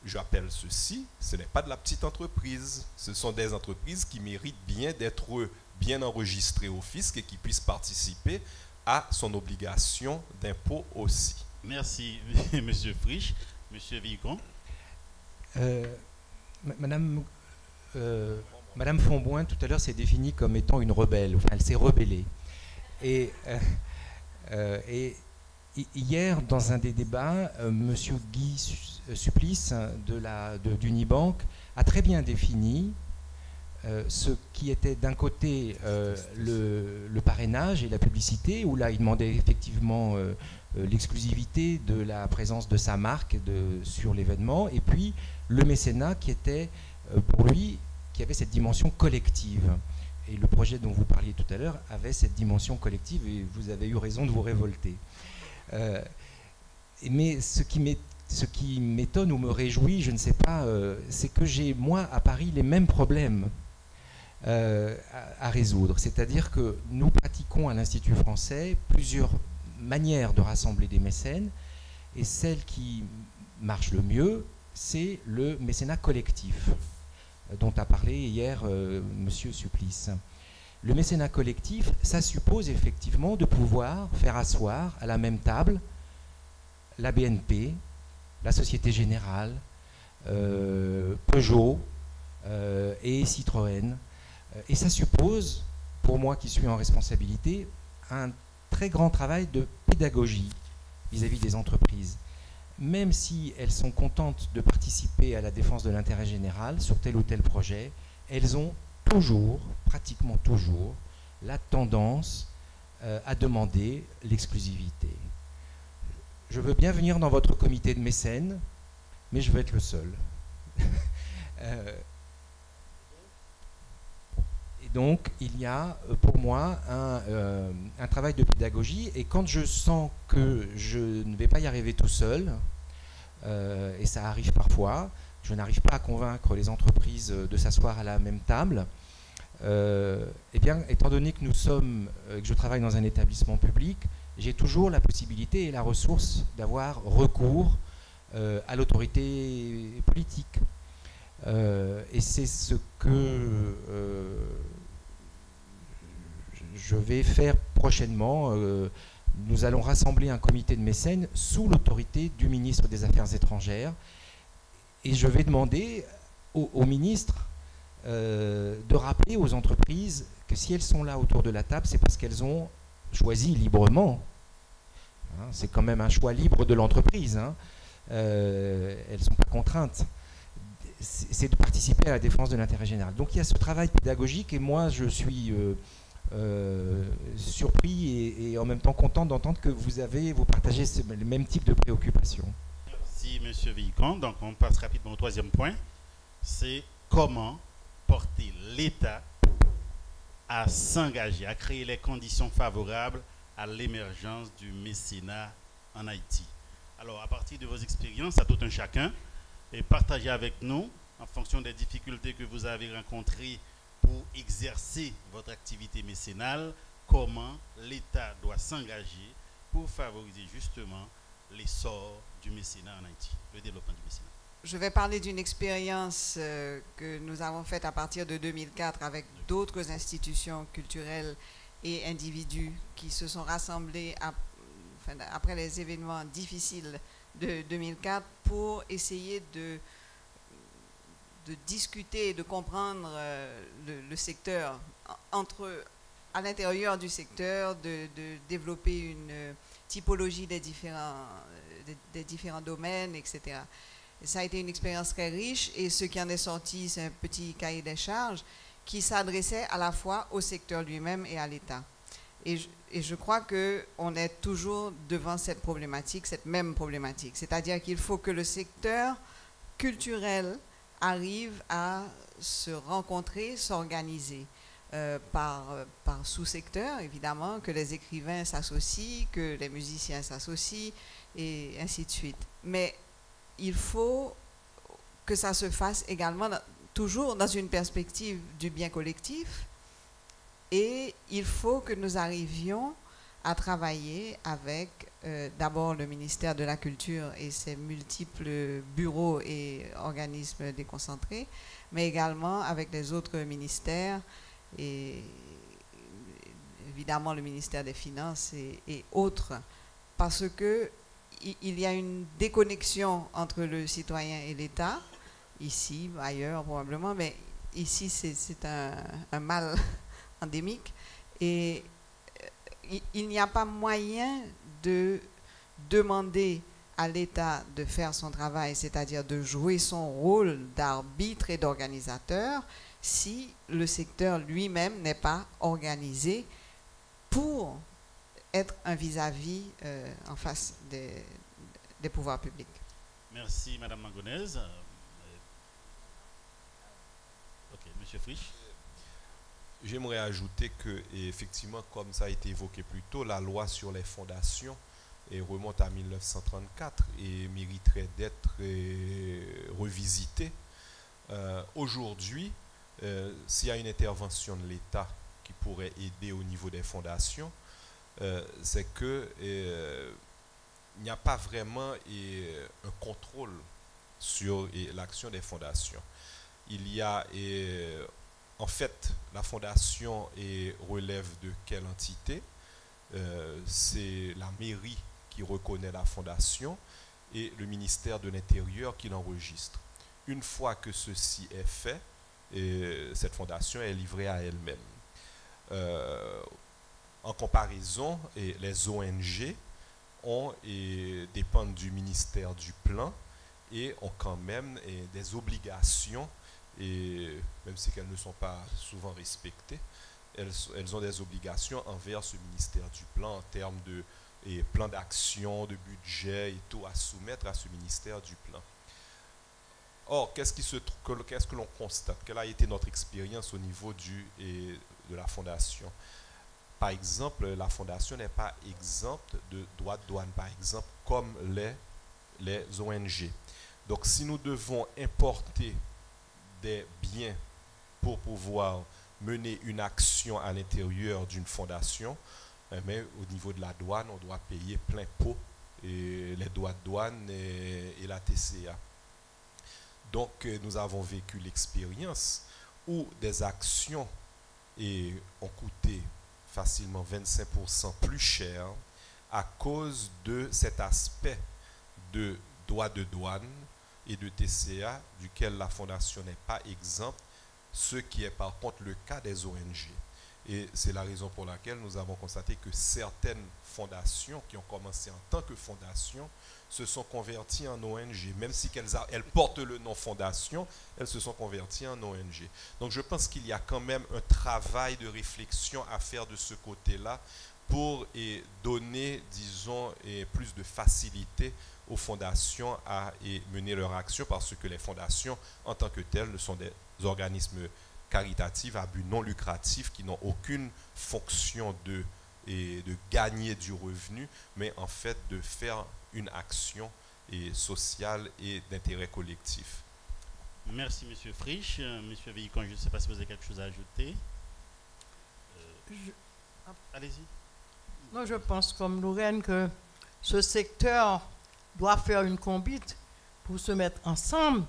J'appelle ceci, ce n'est pas de la petite entreprise. Ce sont des entreprises qui méritent bien d'être bien enregistrées au fisc et qui puissent participer à son obligation d'impôt aussi. Merci, M. Frisch. M. Vicon. Madame Fonboin, tout à l'heure, s'est définie comme étant une rebelle. Enfin, elle s'est rebellée. Et hier, dans un des débats, M. Guy Supplice d'Unibank a très bien défini ce qui était d'un côté le parrainage et la publicité, où là, il demandait effectivement l'exclusivité de la présence de sa marque sur l'événement, et puis le mécénat qui était, pour lui, qui avait cette dimension collective. Et le projet dont vous parliez tout à l'heure avait cette dimension collective, et vous avez eu raison de vous révolter. Mais ce qui m'étonne ou me réjouit, je ne sais pas, c'est que j'ai, moi, à Paris, les mêmes problèmes à résoudre. C'est-à-dire que nous pratiquons à l'Institut français plusieurs manières de rassembler des mécènes, et celle qui marche le mieux, c'est le mécénat collectif, dont a parlé hier M. Supplice. Le mécénat collectif, ça suppose effectivement de pouvoir faire asseoir à la même table la BNP, la Société Générale, Peugeot et Citroën. Et ça suppose, pour moi qui suis en responsabilité, un très grand travail de pédagogie vis-à-vis des entreprises. Même si elles sont contentes de participer à la défense de l'intérêt général sur tel ou tel projet, elles ont toujours, pratiquement toujours, la tendance à demander l'exclusivité. Je veux bien venir dans votre comité de mécènes, mais je veux être le seul. Et donc, il y a pour moi un travail de pédagogie, et quand je sens que je ne vais pas y arriver tout seul, et ça arrive parfois, je n'arrive pas à convaincre les entreprises de s'asseoir à la même table, eh bien, étant donné que que je travaille dans un établissement public, j'ai toujours la possibilité et la ressource d'avoir recours à l'autorité politique. Et c'est ce que je vais faire prochainement. Nous allons rassembler un comité de mécènes sous l'autorité du ministre des Affaires étrangères, et je vais demander au ministre de rappeler aux entreprises que si elles sont là autour de la table, c'est parce qu'elles ont choisi librement. Hein, c'est quand même un choix libre de l'entreprise. Hein. Elles ne sont pas contraintes. C'est de participer à la défense de l'intérêt général. Donc il y a ce travail pédagogique, et moi je suis surpris et en même temps content d'entendre que vous partagez le même type de préoccupation. Merci M. Vicon. Donc on passe rapidement au troisième point. C'est comment porter l'État à s'engager, à créer les conditions favorables à l'émergence du mécénat en Haïti. Alors, à partir de vos expériences, à tout un chacun, et partagez avec nous, en fonction des difficultés que vous avez rencontrées pour exercer votre activité mécénale, comment l'État doit s'engager pour favoriser justement l'essor du mécénat en Haïti, le développement du mécénat. Je vais parler d'une expérience que nous avons faite à partir de 2004 avec d'autres institutions culturelles et individus qui se sont rassemblés après les événements difficiles de 2004 pour essayer de discuter et de comprendre le secteur, à l'intérieur du secteur, de développer une typologie des différents domaines, etc. Et ça a été une expérience très riche, et ce qui en est sorti, c'est un petit cahier des charges qui s'adressait à la fois au secteur lui-même et à l'État. Et je crois qu'on est toujours devant cette problématique, cette même problématique. C'est-à-dire qu'il faut que le secteur culturel arrive à se rencontrer, s'organiser par sous-secteur, évidemment, que les écrivains s'associent, que les musiciens s'associent, et ainsi de suite. Mais il faut que ça se fasse également toujours dans une perspective du bien collectif, et il faut que nous arrivions à travailler avec d'abord le ministère de la Culture et ses multiples bureaux et organismes déconcentrés, mais également avec les autres ministères et évidemment le ministère des Finances et autres, parce que il y a une déconnexion entre le citoyen et l'État, ici, ailleurs probablement, mais ici c'est un mal endémique, et il n'y a pas moyen de demander à l'État de faire son travail, c'est-à-dire de jouer son rôle d'arbitre et d'organisateur, si le secteur lui-même n'est pas organisé pour être un vis-à-vis en face des pouvoirs publics. Merci, Madame Mangonnaise. Ok, Monsieur Frisch. J'aimerais ajouter que, effectivement, comme ça a été évoqué plus tôt, la loi sur les fondations remonte à 1934 et mériterait d'être revisitée. Aujourd'hui, s'il y a une intervention de l'État qui pourrait aider au niveau des fondations, c'est que il n'y a pas vraiment un contrôle sur l'action des fondations. Il y a en fait, la fondation relève de quelle entité? C'est la mairie qui reconnaît la fondation et le ministère de l'Intérieur qui l'enregistre. Une fois que ceci est fait, cette fondation est livrée à elle-même. En comparaison, les ONG dépendent du ministère du Plan et ont quand même des obligations, et même si elles ne sont pas souvent respectées, elles ont des obligations envers ce ministère du Plan en termes de plan d'action, de budget et tout à soumettre à ce ministère du Plan. Or, qu'est-ce que l'on constate? Quelle a été notre expérience au niveau de la fondation? Par exemple, la fondation n'est pas exempte de droits de douane, par exemple, comme les ONG. Donc, si nous devons importer des biens pour pouvoir mener une action à l'intérieur d'une fondation, mais au niveau de la douane, on doit payer plein pot et les droits de douane et la TCA. Donc, nous avons vécu l'expérience où des actions ont coûté facilement 25% plus cher à cause de cet aspect de droits de douane et de TCA duquel la fondation n'est pas exempte, ce qui est par contre le cas des ONG. Et c'est la raison pour laquelle nous avons constaté que certaines fondations qui ont commencé en tant que fondation se sont converties en ONG. Même si elles portent le nom fondation, elles se sont converties en ONG. Donc je pense qu'il y a quand même un travail de réflexion à faire de ce côté-là pour donner, disons, plus de facilité aux fondations à mener leur action, parce que les fondations, en tant que telles, sont des organismes caritatifs à but non lucratif qui n'ont aucune fonction de gagner du revenu, mais en fait de faire une action sociale et d'intérêt collectif. Merci, Monsieur Frisch. Monsieur Veillicon, je ne sais pas si vous avez quelque chose à ajouter. Allez-y. Non, je pense comme Lorraine que ce secteur doit faire une combite pour se mettre ensemble,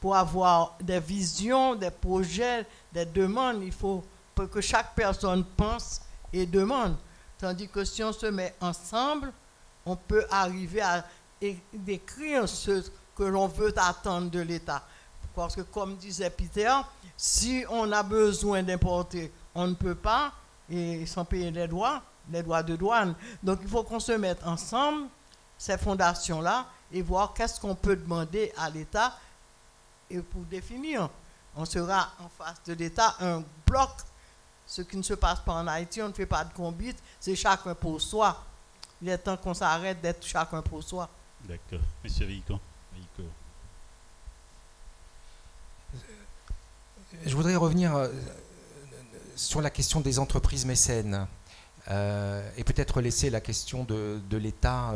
pour avoir des visions, des projets, des demandes. Il faut que chaque personne pense et demande. Tandis que si on se met ensemble, on peut arriver à décrire ce que l'on veut attendre de l'État. Parce que comme disait Peter, si on a besoin d'importer, on ne peut pas, et sans payer les droits de douane. Donc il faut qu'on se mette ensemble, ces fondations-là, et voir qu'est-ce qu'on peut demander à l'État. Et pour définir, on sera en face de l'État un bloc. Ce qui ne se passe pas en Haïti, on ne fait pas de combite, c'est chacun pour soi. Il est temps qu'on s'arrête d'être chacun pour soi. D'accord. Monsieur Veillicon. Je voudrais revenir sur la question des entreprises mécènes et peut-être laisser la question de l'État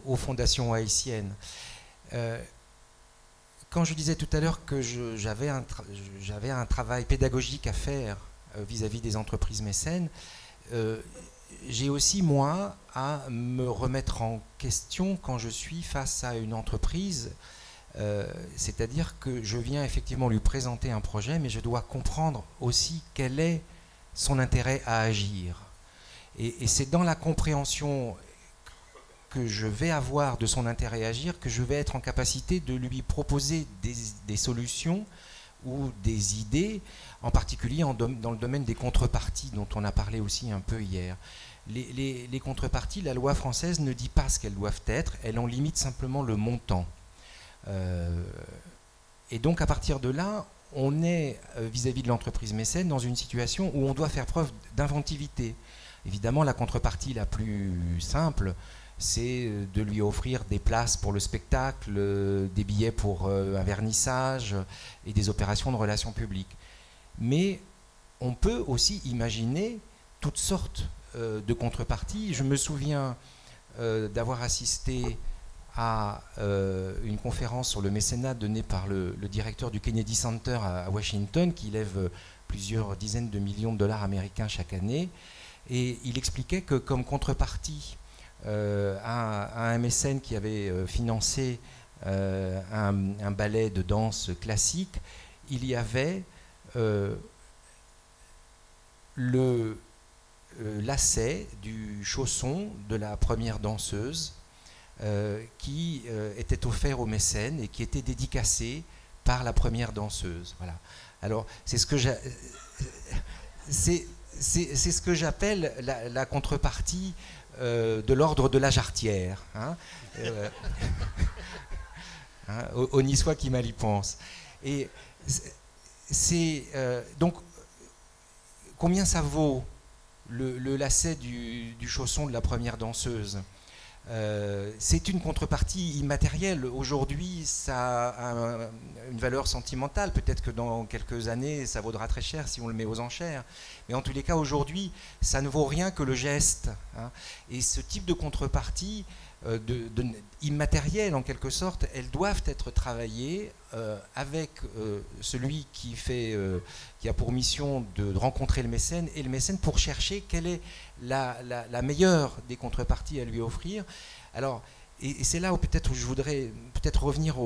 aux fondations haïtiennes. Quand je disais tout à l'heure que j'avais un travail pédagogique à faire vis-à-vis des entreprises mécènes, j'ai aussi, moi, à me remettre en question quand je suis face à une entreprise. C'est-à-dire que je viens effectivement lui présenter un projet, mais je dois comprendre aussi quel est son intérêt à agir. Et c'est dans la compréhension que je vais avoir de son intérêt à agir que je vais être en capacité de lui proposer des solutions ou des idées, en particulier dans le domaine des contreparties, dont on a parlé aussi un peu hier. Les contreparties, la loi française ne dit pas ce qu'elles doivent être, elle en limite simplement le montant. Et donc à partir de là, on est vis-à-vis de l'entreprise mécène dans une situation où on doit faire preuve d'inventivité. Évidemment, la contrepartie la plus simple, c'est de lui offrir des places pour le spectacle, des billets pour un vernissage et des opérations de relations publiques. Mais on peut aussi imaginer toutes sortes de contreparties. Je me souviens d'avoir assisté à une conférence sur le mécénat donnée par le directeur du Kennedy Center à Washington, qui lève plusieurs dizaines de millions de dollars américains chaque année. Et il expliquait que comme contrepartie à un mécène qui avait financé un ballet de danse classique, il y avait le lacet du chausson de la première danseuse qui était offert au mécène et qui était dédicacé par la première danseuse. Voilà. Alors, c'est ce que j'appelle la contrepartie de l'ordre de la jarretière. Hein, au Niçois qui mal y pense. Et donc, combien ça vaut le lacet du chausson de la première danseuse? C'est une contrepartie immatérielle. Aujourd'hui, ça a une valeur sentimentale. Peut-être que dans quelques années, ça vaudra très cher si on le met aux enchères. Mais en tous les cas, aujourd'hui, ça ne vaut rien que le geste. Hein. Et ce type de contrepartie immatérielle, en quelque sorte, elles doivent être travaillées avec celui qui a pour mission de rencontrer le mécène et le mécène pour chercher quelle est la meilleure des contreparties à lui offrir. Alors, et c'est là où peut-être je voudrais revenir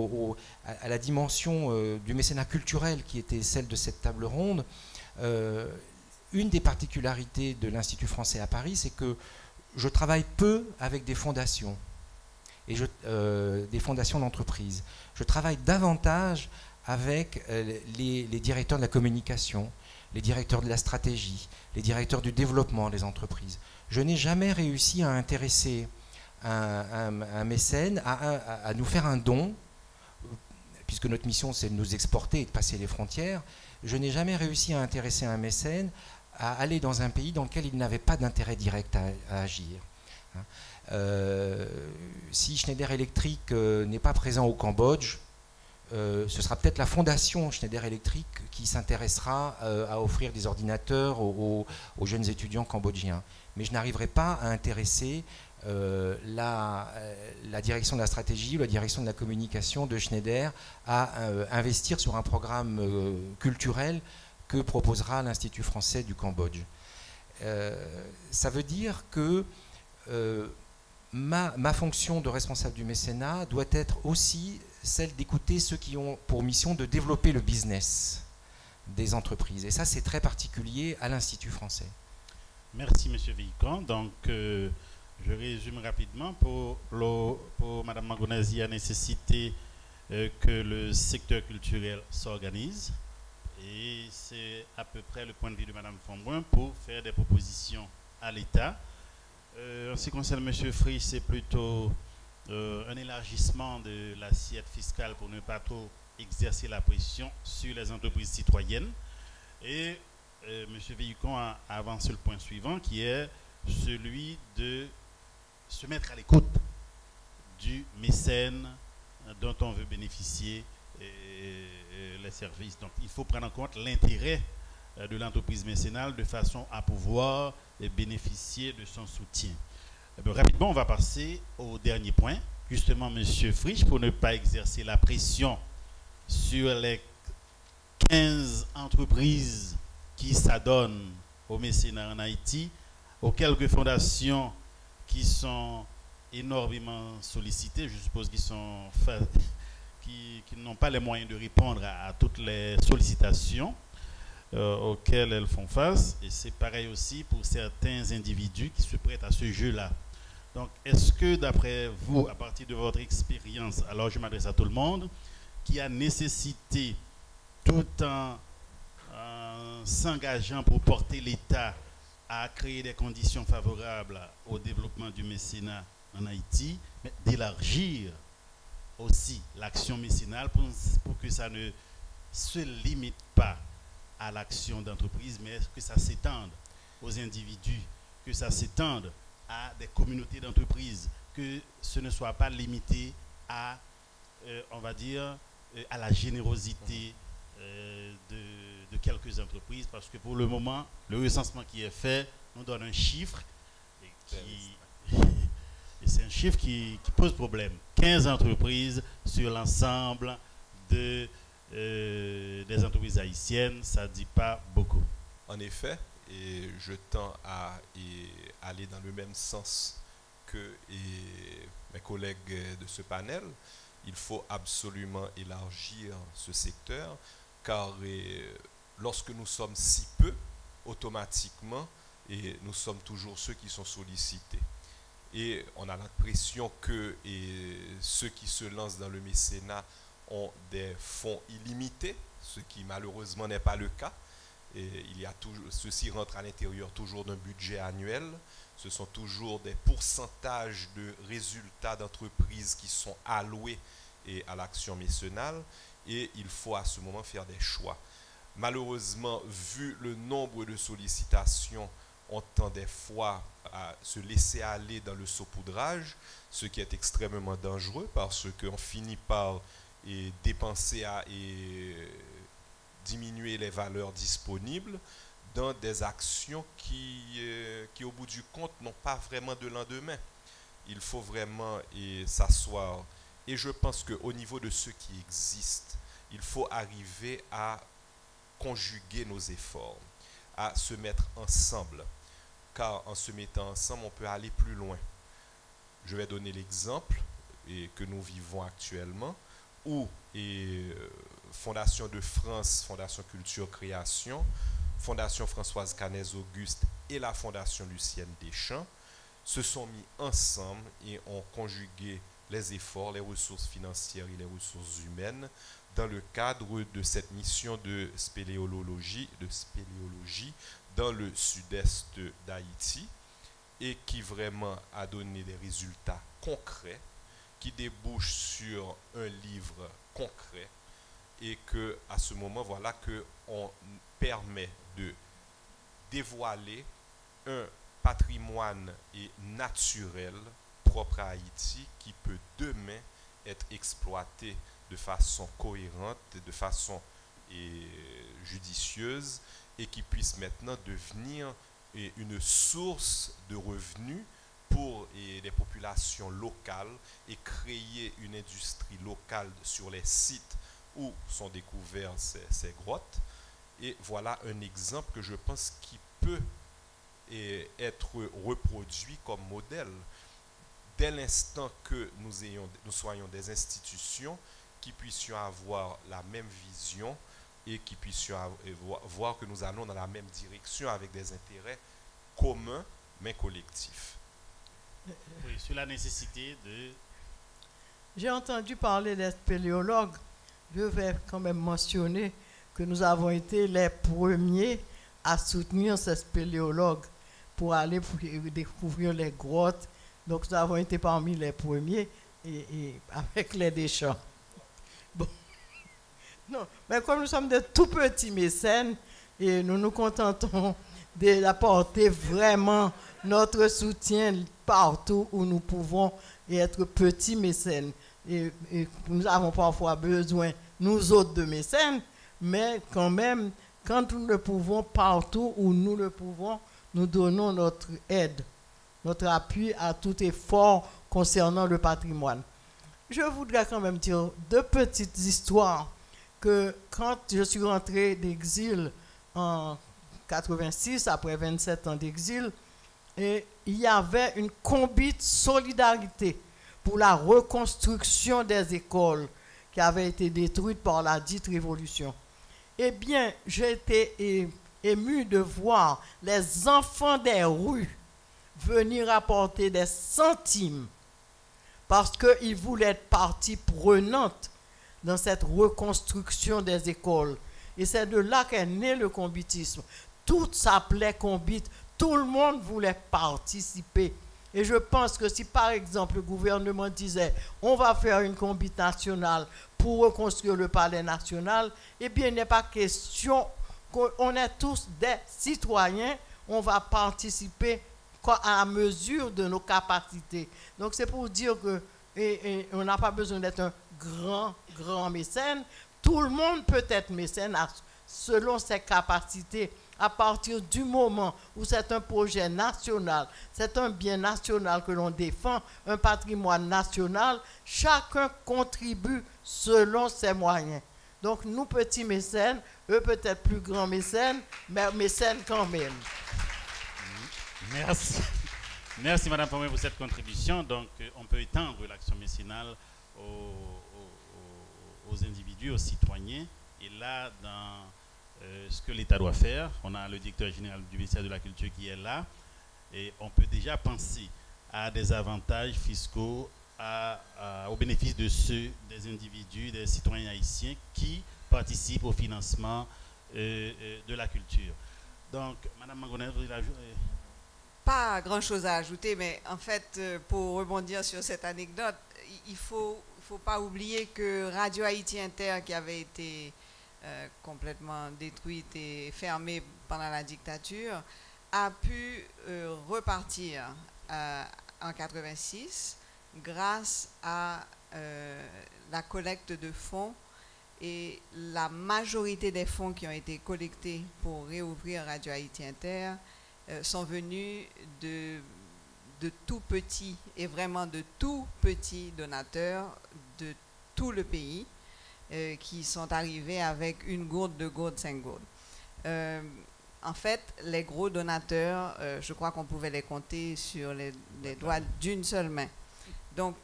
à la dimension du mécénat culturel qui était celle de cette table ronde. Une des particularités de l'Institut français à Paris, c'est que je travaille peu avec des fondations, et des fondations d'entreprise. Je travaille davantage avec les directeurs de la communication, les directeurs de la stratégie, les directeurs du développement des entreprises. Je n'ai jamais réussi à intéresser un mécène à nous faire un don, puisque notre mission c'est de nous exporter et de passer les frontières. Je n'ai jamais réussi à intéresser un mécène à aller dans un pays dans lequel il n'avait pas d'intérêt direct à agir. Si Schneider Electric n'est pas présent au Cambodge, ce sera peut-être la fondation Schneider Electric qui s'intéressera à offrir des ordinateurs aux jeunes étudiants cambodgiens. Mais je n'arriverai pas à intéresser la direction de la stratégie ou la direction de la communication de Schneider à investir sur un programme culturel que proposera l'Institut français du Cambodge. Ça veut dire que ma fonction de responsable du mécénat doit être aussi celle d'écouter ceux qui ont pour mission de développer le business des entreprises. Et ça, c'est très particulier à l'Institut français. Merci, M. Villicon. Donc, je résume rapidement. Pour Mme Mangonès, il y a nécessité que le secteur culturel s'organise. Et c'est à peu près le point de vue de Mme Fonbrun pour faire des propositions à l'État. En ce qui concerne M. Frisch, c'est plutôt un élargissement de l'assiette fiscale pour ne pas trop exercer la pression sur les entreprises citoyennes. Et M. Villicon a avancé le point suivant, qui est celui de se mettre à l'écoute du mécène dont on veut bénéficier les services. Donc il faut prendre en compte l'intérêt de l'entreprise mécénale de façon à pouvoir bénéficier de son soutien. Eh bien, rapidement, on va passer au dernier point. Justement, M. Frisch, pour ne pas exercer la pression sur les 15 entreprises qui s'adonnent au mécénat en Haïti, aux quelques fondations qui sont énormément sollicitées, je suppose qui n'ont pas les moyens de répondre à toutes les sollicitations auxquelles elles font face. Et c'est pareil aussi pour certains individus qui se prêtent à ce jeu-là. Donc, est-ce que, d'après vous, à partir de votre expérience, alors je m'adresse à tout le monde, qui a nécessité, tout en s'engageant pour porter l'État à créer des conditions favorables au développement du mécénat en Haïti, mais d'élargir aussi l'action mécénale pour que ça ne se limite pas à l'action d'entreprise, mais que ça s'étende aux individus, que ça s'étende à des communautés d'entreprises, que ce ne soit pas limité à, on va dire, à la générosité de quelques entreprises, parce que pour le moment, le recensement qui est fait nous donne un chiffre et c'est un chiffre qui pose problème. 15 entreprises sur l'ensemble des entreprises haïtiennes, ça ne dit pas beaucoup. En effet, et je tends à aller dans le même sens que mes collègues de ce panel. Il faut absolument élargir ce secteur, car lorsque nous sommes si peu, automatiquement, nous sommes toujours ceux qui sont sollicités. Et on a l'impression que ceux qui se lancent dans le mécénat ont des fonds illimités, ce qui malheureusement n'est pas le cas. Et ceci rentre à l'intérieur toujours d'un budget annuel. Ce sont toujours des pourcentages de résultats d'entreprises qui sont alloués à l'action mécénale. Et il faut à ce moment faire des choix. Malheureusement, vu le nombre de sollicitations, on tend des fois à se laisser aller dans le saupoudrage, ce qui est extrêmement dangereux parce qu'on finit par dépenser et diminuer les valeurs disponibles dans des actions qui au bout du compte, n'ont pas vraiment de lendemain. Il faut vraiment s'asseoir. Et je pense qu'au niveau de ce qui existe, il faut arriver à conjuguer nos efforts, à se mettre ensemble. Car en se mettant ensemble, on peut aller plus loin. Je vais donner l'exemple que nous vivons actuellement, où Fondation de France, Fondation Culture Création, Fondation Françoise Canès-Auguste et la Fondation Lucienne Deschamps se sont mis ensemble et ont conjugué les efforts, les ressources financières et les ressources humaines dans le cadre de cette mission de spéléologie dans le sud-est d'Haïti, et qui vraiment a donné des résultats concrets, qui débouchent sur un livre concret, et que à ce moment, voilà que on permet de dévoiler un patrimoine naturel propre à Haïti qui peut demain être exploité de façon cohérente, de façon judicieuse, et qui puisse maintenant devenir une source de revenus pour les populations locales et créer une industrie locale sur les sites où sont découvertes ces grottes. Et voilà un exemple que je pense qui peut être reproduit comme modèle dès l'instant que nous soyons des institutions qui puissions avoir la même vision et qui puissions voir que nous allons dans la même direction avec des intérêts communs mais collectifs. Oui, sur la nécessité de... J'ai entendu parler des spéléologues. Je vais quand même mentionner que nous avons été les premiers à soutenir ces spéléologues pour aller découvrir les grottes. Donc nous avons été parmi les premiers et avec les Deschamps. Bon. Non, mais comme nous sommes de tout petits mécènes et nous nous contentons d'apporter vraiment notre soutien partout où nous pouvons être petits mécènes. Et nous avons parfois besoin, nous autres, de mécènes, mais quand même, quand nous le pouvons, partout où nous le pouvons, nous donnons notre aide notre appui à tout effort concernant le patrimoine. Je voudrais quand même dire deux petites histoires que quand je suis rentré d'exil en 86, après 27 ans d'exil, et il y avait une combite solidarité pour la reconstruction des écoles qui avaient été détruites par la dite révolution. Eh bien, j'ai été ému de voir les enfants des rues venir apporter des centimes parce qu'ils voulaient être partie prenante dans cette reconstruction des écoles. Et c'est de là qu'est né le combitisme. Tout s'appelait combite, tout le monde voulait participer. Et je pense que si par exemple le gouvernement disait on va faire une combite nationale pour reconstruire le palais national, eh bien il n'est pas question qu'on est tous des citoyens, on va participer à la mesure de nos capacités. Donc c'est pour dire que on n'a pas besoin d'être un grand mécène. Tout le monde peut être mécène selon ses capacités. À partir du moment où c'est un projet national, c'est un bien national que l'on défend, un patrimoine national, chacun contribue selon ses moyens. Donc nous, petits mécènes, eux peut-être plus grands mécènes, mais mécènes quand même. Merci. Merci Madame Pomé pour cette contribution. Donc on peut étendre l'action mécénale aux individus, aux citoyens. Et là, dans ce que l'État doit faire, on a le directeur général du ministère de la Culture qui est là. Et on peut déjà penser à des avantages fiscaux au bénéfice de ceux des individus, des citoyens haïtiens qui participent au financement de la culture. Donc, Madame Mangonnet, vous voulez ajouter? Pas grand-chose à ajouter, mais en fait, pour rebondir sur cette anecdote, il faut pas oublier que Radio Haïti Inter, qui avait été complètement détruite et fermée pendant la dictature, a pu repartir en 86 grâce à la collecte de fonds, et la majorité des fonds qui ont été collectés pour réouvrir Radio Haïti Inter sont venus de tout petits et vraiment de tout petits donateurs de tout le pays qui sont arrivés avec une gourde, deux gourdes, 5 gourdes. En fait, les gros donateurs, je crois qu'on pouvait les compter sur les doigts d'une seule main. Donc,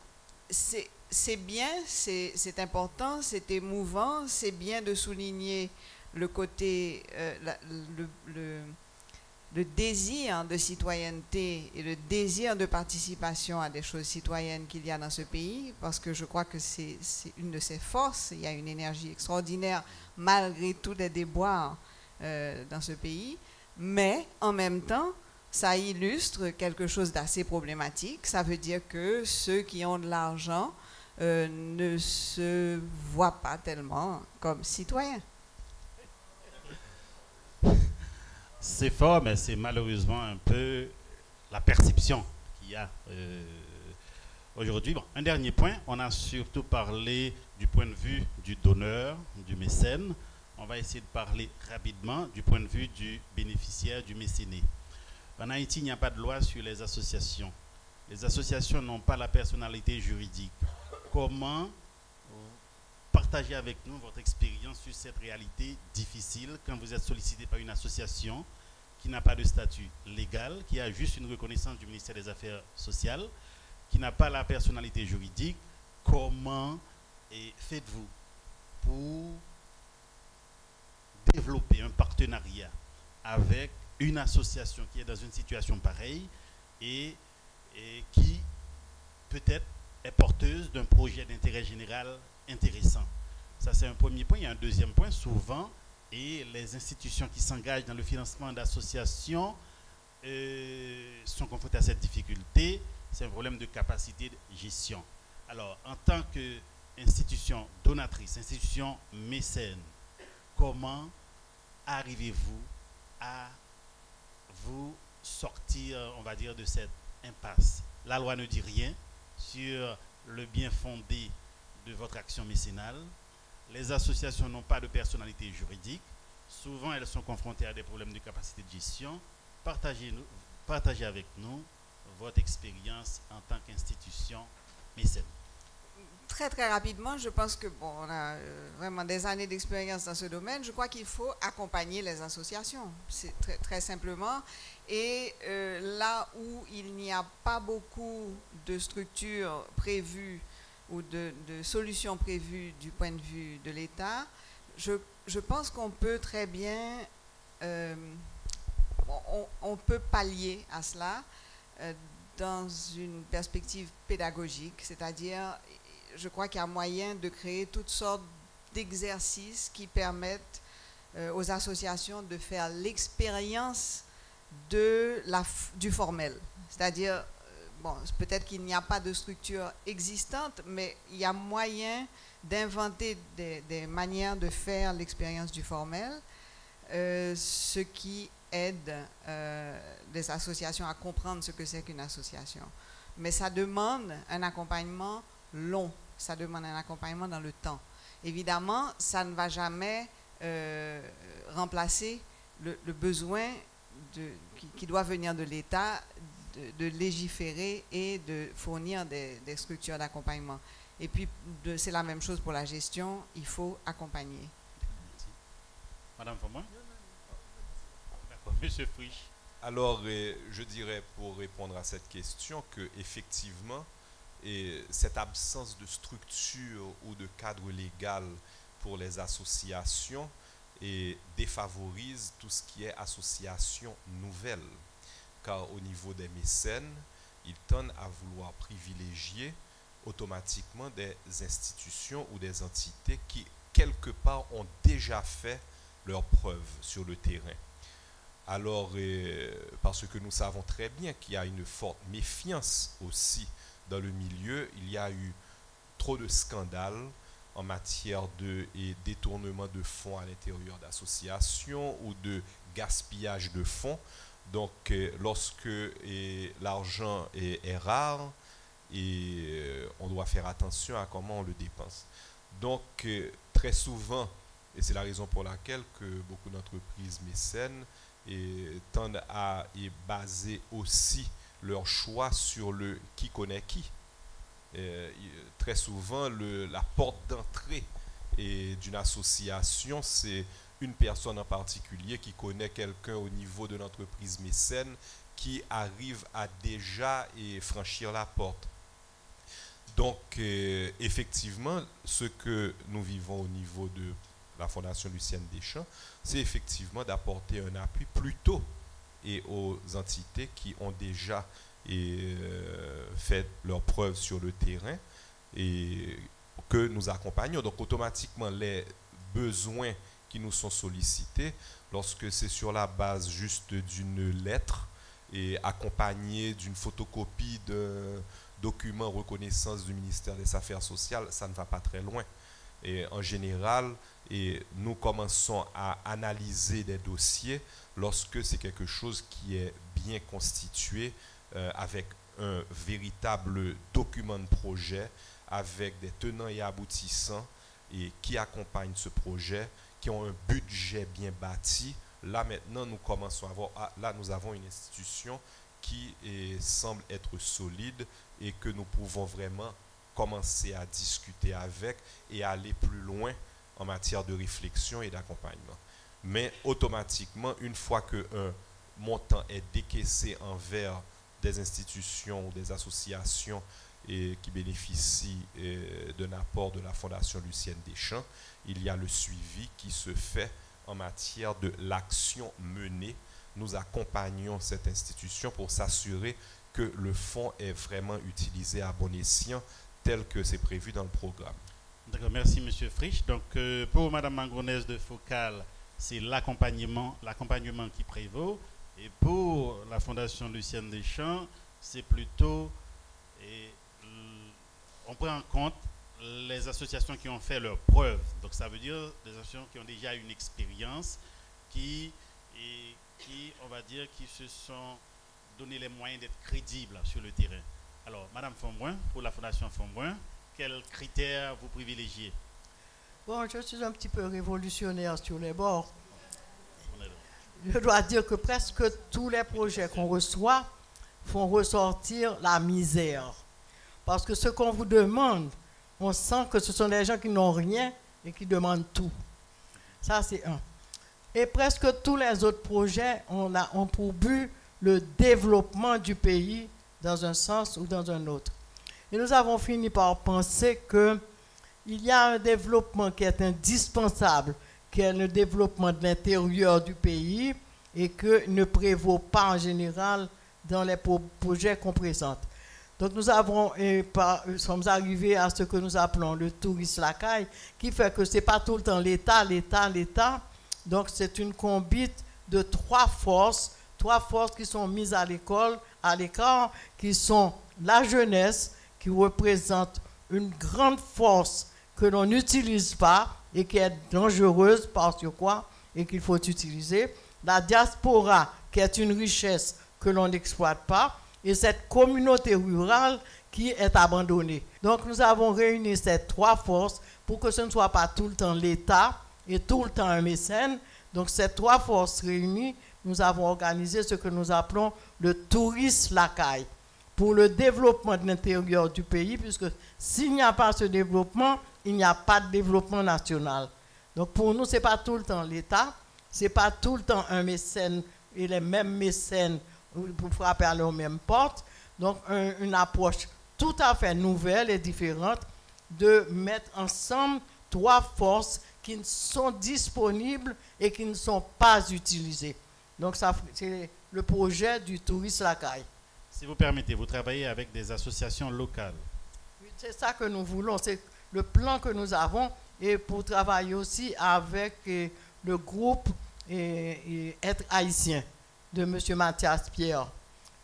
c'est bien, c'est important, c'est émouvant, c'est bien de souligner le côté, le désir de citoyenneté et le désir de participation à des choses citoyennes qu'il y a dans ce pays, parce que je crois que c'est une de ses forces. Il y a une énergie extraordinaire malgré tous les déboires dans ce pays, mais en même temps, ça illustre quelque chose d'assez problématique. Ça veut dire que ceux qui ont de l'argent ne se voient pas tellement comme citoyens. C'est fort, mais c'est malheureusement un peu la perception qu'il y a aujourd'hui. Bon, un dernier point, on a surtout parlé du point de vue du donneur, du mécène. On va essayer de parler rapidement du point de vue du bénéficiaire, du mécénat. En Haïti, il n'y a pas de loi sur les associations. Les associations n'ont pas la personnalité juridique. Comment partager avec nous votre expérience sur cette réalité difficile quand vous êtes sollicité par une association qui n'a pas de statut légal, qui a juste une reconnaissance du ministère des Affaires sociales, qui n'a pas la personnalité juridique? Comment faites-vous pour développer un partenariat avec une association qui est dans une situation pareille et qui peut-être est porteuse d'un projet d'intérêt général intéressant? Ça, c'est un premier point. Il y a un deuxième point. Souvent, les institutions qui s'engagent dans le financement d'associations sont confrontées à cette difficulté. C'est un problème de capacité de gestion. Alors, en tant qu'institution donatrice, institution mécène, comment arrivez-vous à vous sortir, on va dire, de cette impasse? La loi ne dit rien sur le bien fondé de votre action mécénale. Les associations n'ont pas de personnalité juridique. Souvent, elles sont confrontées à des problèmes de capacité de gestion. Partagez avec nous votre expérience en tant qu'institution mécène? Très très rapidement, je pense que bon, on a vraiment des années d'expérience dans ce domaine. Je crois qu'il faut accompagner les associations, c'est très, très simplement. Et là où il n'y a pas beaucoup de structures prévues ou de solutions prévues du point de vue de l'État, je pense qu'on peut très bien, on peut pallier à cela dans une perspective pédagogique, c'est-à-dire je crois qu'il y a moyen de créer toutes sortes d'exercices qui permettent aux associations de faire l'expérience du formel. C'est-à-dire, bon, peut-être qu'il n'y a pas de structure existante, mais il y a moyen d'inventer des manières de faire l'expérience du formel, ce qui aide les associations à comprendre ce que c'est qu'une association. Mais ça demande un accompagnement long, ça demande un accompagnement dans le temps. Évidemment, ça ne va jamais remplacer le besoin qui doit venir de l'État de légiférer et de fournir des structures d'accompagnement. Et puis, c'est la même chose pour la gestion, il faut accompagner. Merci. Madame Fomoin? D'accord. Monsieur Frisch. Alors, je dirais pour répondre à cette question que effectivement, et cette absence de structure ou de cadre légal pour les associations défavorise tout ce qui est association nouvelle. Car au niveau des mécènes, ils tendent à vouloir privilégier automatiquement des institutions ou des entités qui, quelque part, ont déjà fait leurs preuves sur le terrain. Alors, parce que nous savons très bien qu'il y a une forte méfiance aussi dans le milieu, il y a eu trop de scandales en matière de détournement de fonds à l'intérieur d'associations ou de gaspillage de fonds. Donc, lorsque l'argent est rare, on doit faire attention à comment on le dépense. Donc, très souvent, et c'est la raison pour laquelle que beaucoup d'entreprises mécènes tendent à baser aussi leur choix sur le qui connaît qui. Très souvent, la porte d'entrée d'une association, c'est une personne en particulier qui connaît quelqu'un au niveau de l'entreprise mécène qui arrive à déjà franchir la porte. Donc, effectivement, ce que nous vivons au niveau de la Fondation Lucienne Deschamps, c'est effectivement d'apporter un appui plutôt aux entités qui ont déjà fait leurs preuves sur le terrain et que nous accompagnons. Donc automatiquement les besoins qui nous sont sollicités, lorsque c'est sur la base juste d'une lettre et accompagnée d'une photocopie d'un document reconnaissance du ministère des Affaires sociales, ça ne va pas très loin. Et en général, nous commençons à analyser des dossiers lorsque c'est quelque chose qui est bien constitué, avec un véritable document de projet, avec des tenants et aboutissants et qui accompagnent ce projet, qui ont un budget bien bâti. Là maintenant, nous commençons à voir, là nous avons une institution qui semble être solide et que nous pouvons vraiment commencer à discuter avec et aller plus loin en matière de réflexion et d'accompagnement. Mais automatiquement, une fois qu'un montant est décaissé envers des institutions ou des associations qui bénéficient d'un apport de la Fondation Lucienne Deschamps, il y a le suivi qui se fait en matière de l'action menée. Nous accompagnons cette institution pour s'assurer que le fonds est vraiment utilisé à bon escient tel que c'est prévu dans le programme. D'accord, merci M. Frisch. Donc pour Mme Mangonès de Focal, c'est l'accompagnement qui prévaut. Et pour la Fondation Lucienne Deschamps, c'est plutôt, on prend en compte les associations qui ont fait leurs preuves. Donc ça veut dire des associations qui ont déjà une expérience, qui on va dire, qui se sont donné les moyens d'être crédibles sur le terrain. Alors, Mme Fonbrun, pour la Fondation Fonbrun, quels critères vous privilégiez? Bon, je suis un petit peu révolutionnaire sur les bords. Je dois dire que presque tous les projets qu'on reçoit font ressortir la misère. Parce que ce qu'on vous demande, on sent que ce sont des gens qui n'ont rien et qui demandent tout. Ça, c'est un. Et presque tous les autres projets ont pour but le développement du pays dans un sens ou dans un autre. Et nous avons fini par penser qu'il y a un développement qui est indispensable, qui est le développement de l'intérieur du pays et qui ne prévaut pas en général dans les projets qu'on présente. Donc nous sommes arrivés à ce que nous appelons le tourisme lacaille, qui fait que ce n'est pas tout le temps l'État. Donc c'est une combine de trois forces qui sont mises à l'écart, qui sont la jeunesse, qui représente une grande force que l'on n'utilise pas et qui est dangereuse parce que quoi et qu'il faut utiliser. La diaspora, qui est une richesse que l'on n'exploite pas, et cette communauté rurale qui est abandonnée. Donc nous avons réuni ces trois forces pour que ce ne soit pas tout le temps l'État et tout le temps un mécène. Donc ces trois forces réunies, nous avons organisé ce que nous appelons le tourisme lacaille pour le développement de l'intérieur du pays, puisque s'il n'y a pas ce développement, il n'y a pas de développement national. Donc pour nous, ce n'est pas tout le temps l'État, ce n'est pas tout le temps un mécène et les mêmes mécènes pour frapper à leur même porte. Donc une approche tout à fait nouvelle et différente de mettre ensemble trois forces qui sont disponibles et qui ne sont pas utilisées. Donc ça, c'est le projet du tourisme lacaille. Si vous permettez, vous travaillez avec des associations locales. C'est ça que nous voulons, c'est le plan que nous avons, et pour travailler aussi avec le groupe Être haïtien de M. Mathias Pierre,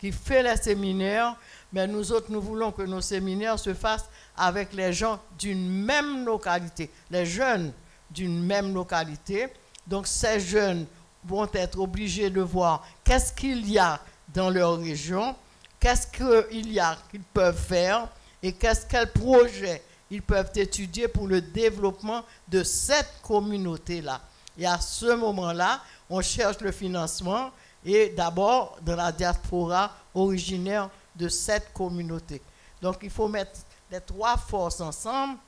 qui fait les séminaires, mais nous autres, nous voulons que nos séminaires se fassent avec les gens d'une même localité, les jeunes d'une même localité. Donc ces jeunes vont être obligés de voir qu'est-ce qu'il y a dans leur région, qu'est-ce qu'il y a qu'ils peuvent faire et quel projet ils peuvent étudier pour le développement de cette communauté-là. Et à ce moment-là, on cherche le financement et d'abord de la diaspora originaire de cette communauté. Donc il faut mettre les trois forces ensemble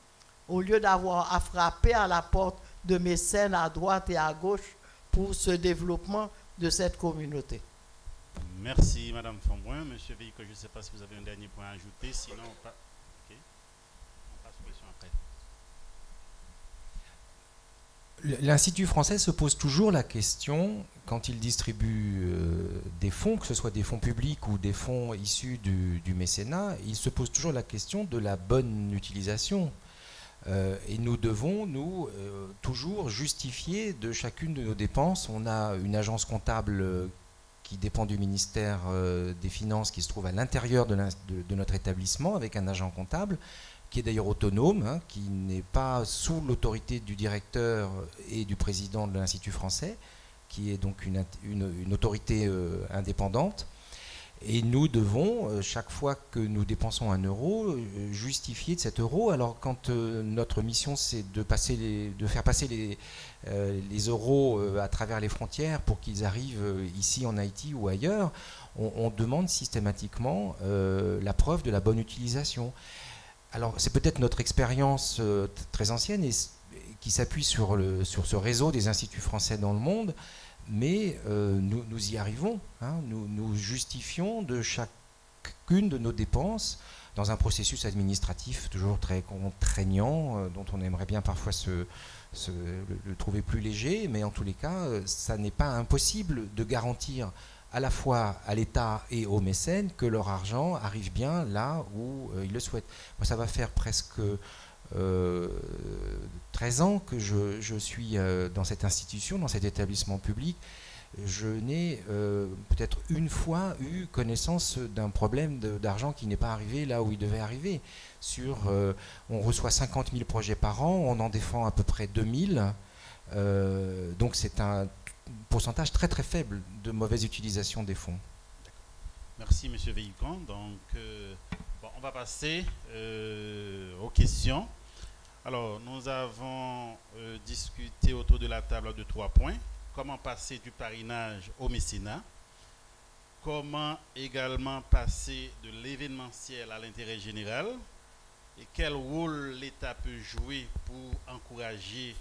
au lieu d'avoir à frapper à la porte de mécènes à droite et à gauche pour ce développement de cette communauté. Merci Madame Fonbrun. Monsieur Veillico, je ne sais pas si vous avez un dernier point à ajouter, sinon on passe aux questions après. L'Institut français se pose toujours la question, quand il distribue des fonds, que ce soit des fonds publics ou des fonds issus du mécénat, il se pose toujours la question de la bonne utilisation. Et nous devons, toujours justifier de chacune de nos dépenses. On a une agence comptable qui dépend du ministère des Finances, qui se trouve à l'intérieur de notre établissement, avec un agent comptable, qui est d'ailleurs autonome, qui n'est pas sous l'autorité du directeur et du président de l'Institut français, qui est donc une autorité indépendante. Et nous devons, chaque fois que nous dépensons un euro, justifier de cet euro. Alors quand notre mission, c'est de faire passer les euros à travers les frontières pour qu'ils arrivent ici en Haïti ou ailleurs, on demande systématiquement la preuve de la bonne utilisation. Alors c'est peut-être notre expérience très ancienne et qui s'appuie sur ce réseau des instituts français dans le monde, mais nous y arrivons. Nous justifions de chacune de nos dépenses dans un processus administratif toujours très contraignant, dont on aimerait bien parfois le trouver plus léger, mais en tous les cas, ça n'est pas impossible de garantir à la fois à l'État et aux mécènes que leur argent arrive bien là où ils le souhaitent. Moi, ça va faire presque 13 ans que je suis dans cette institution, dans cet établissement public. Je n'ai peut-être une fois eu connaissance d'un problème d'argent qui n'est pas arrivé là où il devait arriver. On reçoit 50 000 projets par an, on en défend à peu près 2000. Donc c'est un pourcentage très très faible de mauvaise utilisation des fonds. Merci Monsieur Veillicon. Donc on va passer aux questions. Alors nous avons discuté autour de la table de 3 points. Comment passer du parrainage au mécénat, comment également passer de l'événementiel à l'intérêt général et quel rôle l'État peut jouer pour encourager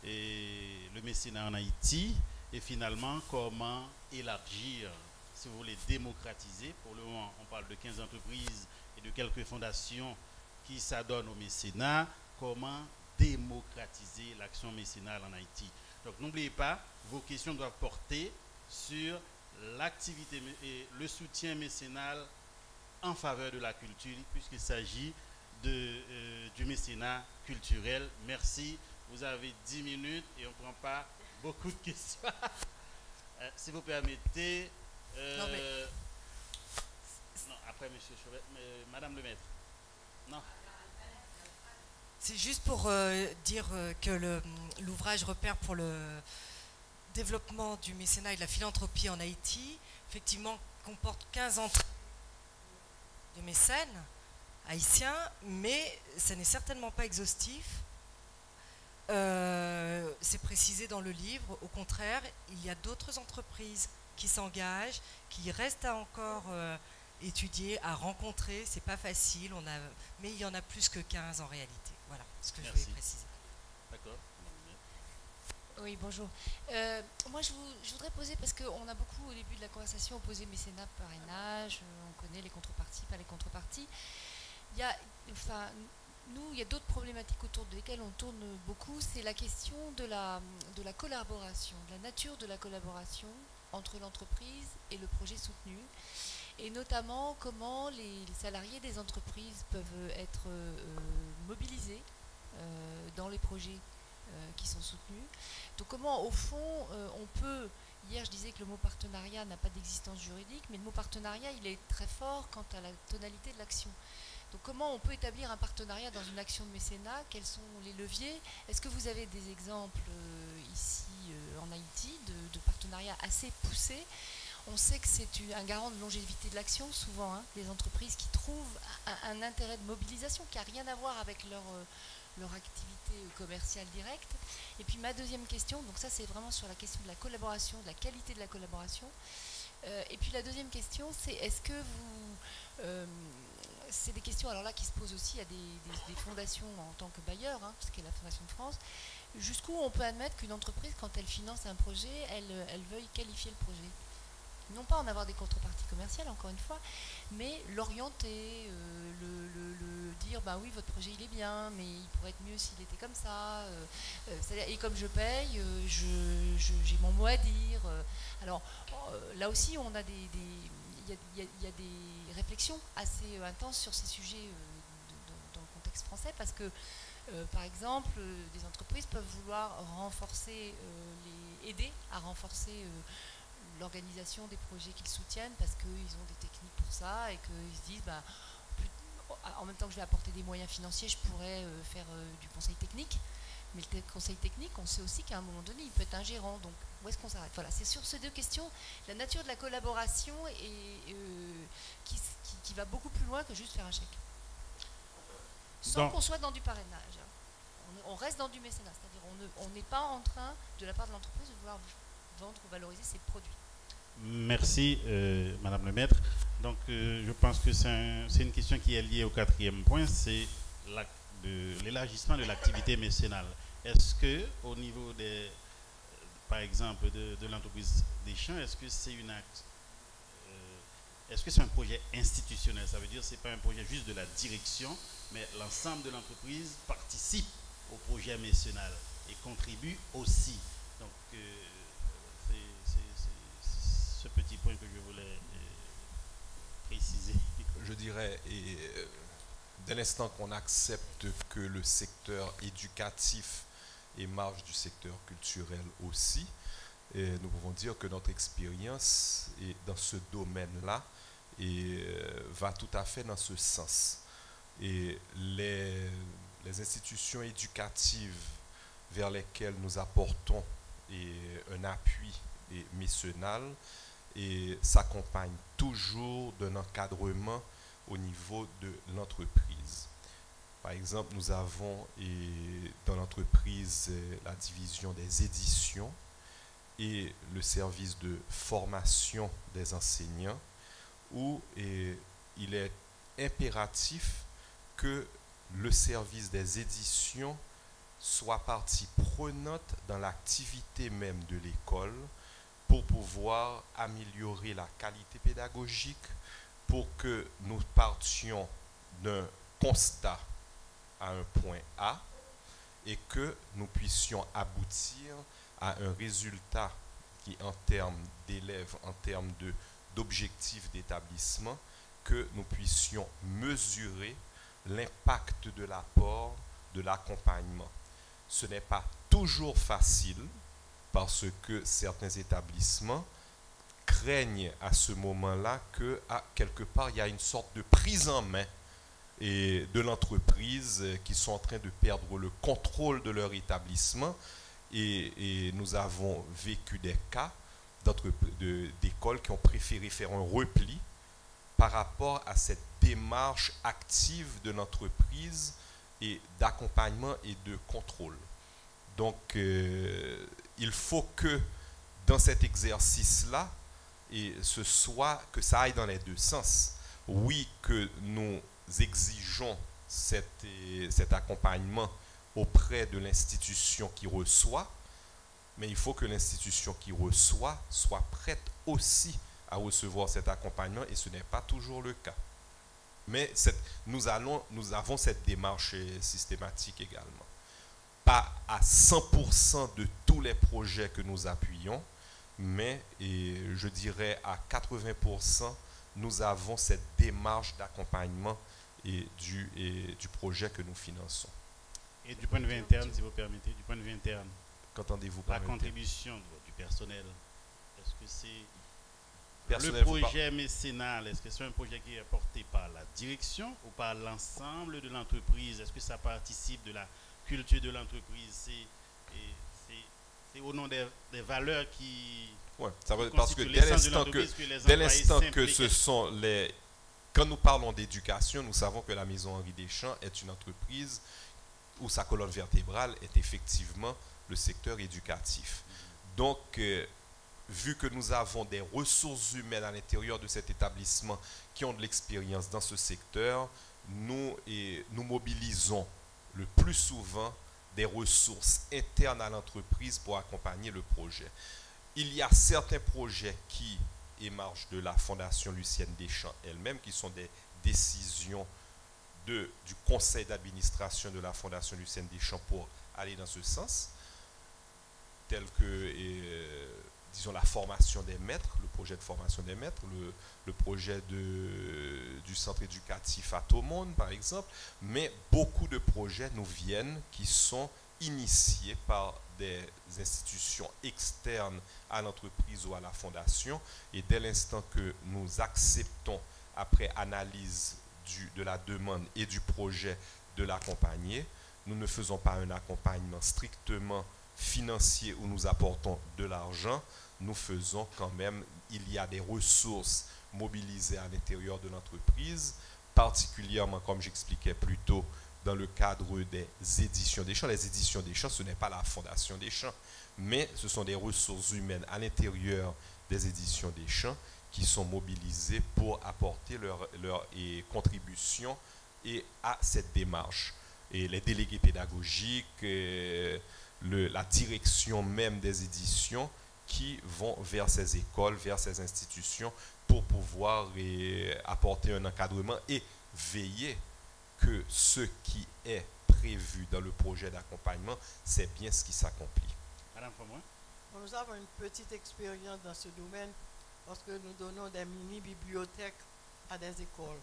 le mécénat en Haïti et finalement comment élargir, si vous voulez, démocratiser. Pour le moment, on parle de 15 entreprises et de quelques fondations qui s'adonnent au mécénat. Comment démocratiser l'action mécénale en Haïti? Donc n'oubliez pas, vos questions doivent porter sur l'activité et le soutien mécénal en faveur de la culture, puisqu'il s'agit du mécénat culturel. Merci. Vous avez 10 minutes et on ne prend pas beaucoup de questions. Si vous permettez. Non, après, monsieur Chauvet, madame le maître. Non. C'est juste pour dire que l'ouvrage Repère pour le développement du mécénat et de la philanthropie en Haïti, effectivement, comporte 15 entrées de mécènes haïtiens, mais ce n'est certainement pas exhaustif. C'est précisé dans le livre. Au contraire, il y a d'autres entreprises qui s'engagent, qui restent à encore étudier, à rencontrer. C'est pas facile, mais il y en a plus que 15 en réalité. Voilà ce que je voulais préciser. D'accord. Oui, bonjour. Moi, je voudrais poser, parce qu'on a beaucoup, au début de la conversation, opposé mécénat, parrainage, on connaît les contreparties, pas les contreparties. Il y a d'autres problématiques autour desquelles on tourne beaucoup, c'est la question de la collaboration, de la nature de la collaboration entre l'entreprise et le projet soutenu, et notamment comment les salariés des entreprises peuvent être mobilisés dans les projets qui sont soutenus. Donc comment, au fond, on peut... Hier, je disais que le mot partenariat n'a pas d'existence juridique, mais le mot partenariat, il est très fort quant à la tonalité de l'action. Donc comment on peut établir un partenariat dans une action de mécénat? Quels sont les leviers? Est-ce que vous avez des exemples ici en Haïti de partenariats assez poussés? On sait que c'est un garant de longévité de l'action, souvent, hein, des entreprises qui trouvent un intérêt de mobilisation qui n'a rien à voir avec leur activité commerciale directe. Et puis ma deuxième question, donc ça c'est vraiment sur la question de la collaboration, de la qualité de la collaboration. Et puis la deuxième question, c'est est-ce que vous... c'est des questions alors là qui se posent aussi à des fondations en tant que bailleur, hein, ce qui est la Fondation de France. Jusqu'où on peut admettre qu'une entreprise, quand elle finance un projet, elle veuille qualifier le projet? Non pas en avoir des contreparties commerciales, encore une fois, mais l'orienter, le dire, bah oui, votre projet il est bien, mais il pourrait être mieux s'il était comme ça. Et comme je paye, j'ai mon mot à dire. Alors là aussi, on a il y a des réflexions assez intenses sur ces sujets dans le contexte français, parce que, par exemple, des entreprises peuvent vouloir renforcer, aider à renforcer l'organisation des projets qu'ils soutiennent parce qu'ils ont des techniques pour ça et qu'ils se disent, bah, en même temps que je vais apporter des moyens financiers, je pourrais faire du conseil technique. Mais le conseil technique, on sait aussi qu'à un moment donné, il peut être un gérant. Donc, où est-ce qu'on s'arrête? Voilà, c'est sur ces deux questions, la nature de la collaboration qui va beaucoup plus loin que juste faire un chèque. Sans qu'on soit dans du parrainage. On reste dans du mécénat, c'est-à-dire on n'est pas en train, de la part de l'entreprise, de vouloir vendre ou valoriser ses produits. Merci, Madame le Maître. Donc, je pense que c'est une question qui est liée au quatrième point, c'est l'élargissement de l'activité mécénale. Est-ce que, au niveau par exemple, de l'entreprise des champs, est-ce que c'est un projet institutionnel? Ça veut dire que ce n'est pas un projet juste de la direction, mais l'ensemble de l'entreprise participe au projet mécénal et contribue aussi. Donc, c'est ce petit point que je voulais préciser. Je dirais, dès l'instant qu'on accepte que le secteur éducatif émarge du secteur culturel aussi, nous pouvons dire que notre expérience dans ce domaine-là va tout à fait dans ce sens. Et les institutions éducatives vers lesquelles nous apportons un appui mécénal s'accompagnent toujours d'un encadrement au niveau de l'entreprise. Par exemple, nous avons dans l'entreprise la division des éditions et le service de formation des enseignants, où il est impératif que le service des éditions soit partie prenante dans l'activité même de l'école pour pouvoir améliorer la qualité pédagogique, pour que nous partions d'un constat à un point A et que nous puissions aboutir à un résultat qui, en termes d'élèves, en termes d'objectifs d'établissement, que nous puissions mesurer l'impact de l'apport, de l'accompagnement. Ce n'est pas toujours facile parce que certains établissements craignent à ce moment-là que, quelque part, il y a une sorte de prise en main et de l'entreprise qui sont en train de perdre le contrôle de leur établissement. Et nous avons vécu des cas d'écoles qui ont préféré faire un repli par rapport à cette démarche active de l'entreprise et d'accompagnement et de contrôle. Donc, il faut que dans cet exercice-là, que ça aille dans les deux sens. Oui, que nous exigeons cet accompagnement auprès de l'institution qui reçoit, mais il faut que l'institution qui reçoit soit prête aussi à recevoir cet accompagnement, et ce n'est pas toujours le cas. Mais nous avons cette démarche systématique également. Pas à 100% de tous les projets que nous appuyons, mais je dirais à 80%, nous avons cette démarche d'accompagnement du projet que nous finançons. Et du point de vue interne, si vous permettez, du point de vue interne, qu'entendez-vous par la contribution du personnel? Est-ce que c'est le personnel projet mécénal? Est-ce que c'est un projet qui est porté par la direction ou par l'ensemble de l'entreprise? Est-ce que ça participe de la culture de l'entreprise? C'est au nom des valeurs qui... Oui, parce que dès l'instant que ce sont les... Quand nous parlons d'éducation, nous savons que la Maison Henri Deschamps est une entreprise où sa colonne vertébrale est effectivement le secteur éducatif. Donc, vu que nous avons des ressources humaines à l'intérieur de cet établissement qui ont de l'expérience dans ce secteur, nous mobilisons le plus souvent des ressources internes à l'entreprise pour accompagner le projet. Il y a certains projets qui émargent de la Fondation Lucienne Deschamps elle-même, qui sont des décisions du conseil d'administration de la Fondation Lucienne Deschamps pour aller dans ce sens, tel que, disons, la formation des maîtres, le projet de formation des maîtres, le projet du centre éducatif à Thomonde, par exemple, mais beaucoup de projets nous viennent qui sont initiés par des institutions externes à l'entreprise ou à la fondation, et dès l'instant que nous acceptons, après analyse de la demande et du projet, de l'accompagner, nous ne faisons pas un accompagnement strictement financier où nous apportons de l'argent, nous faisons quand même, il y a des ressources mobilisées à l'intérieur de l'entreprise, particulièrement, comme j'expliquais plus tôt, dans le cadre des éditions Deschamps. Les éditions Deschamps, ce n'est pas la Fondation Deschamps, mais ce sont des ressources humaines à l'intérieur des éditions Deschamps qui sont mobilisées pour apporter leur contribution à cette démarche. Et les délégués pédagogiques, la direction même des éditions qui vont vers ces écoles, vers ces institutions pour pouvoir apporter un encadrement et veiller que ce qui est prévu dans le projet d'accompagnement, c'est bien ce qui s'accomplit. Madame Fomouin? Nous avons une petite expérience dans ce domaine parce que nous donnons des mini-bibliothèques à des écoles.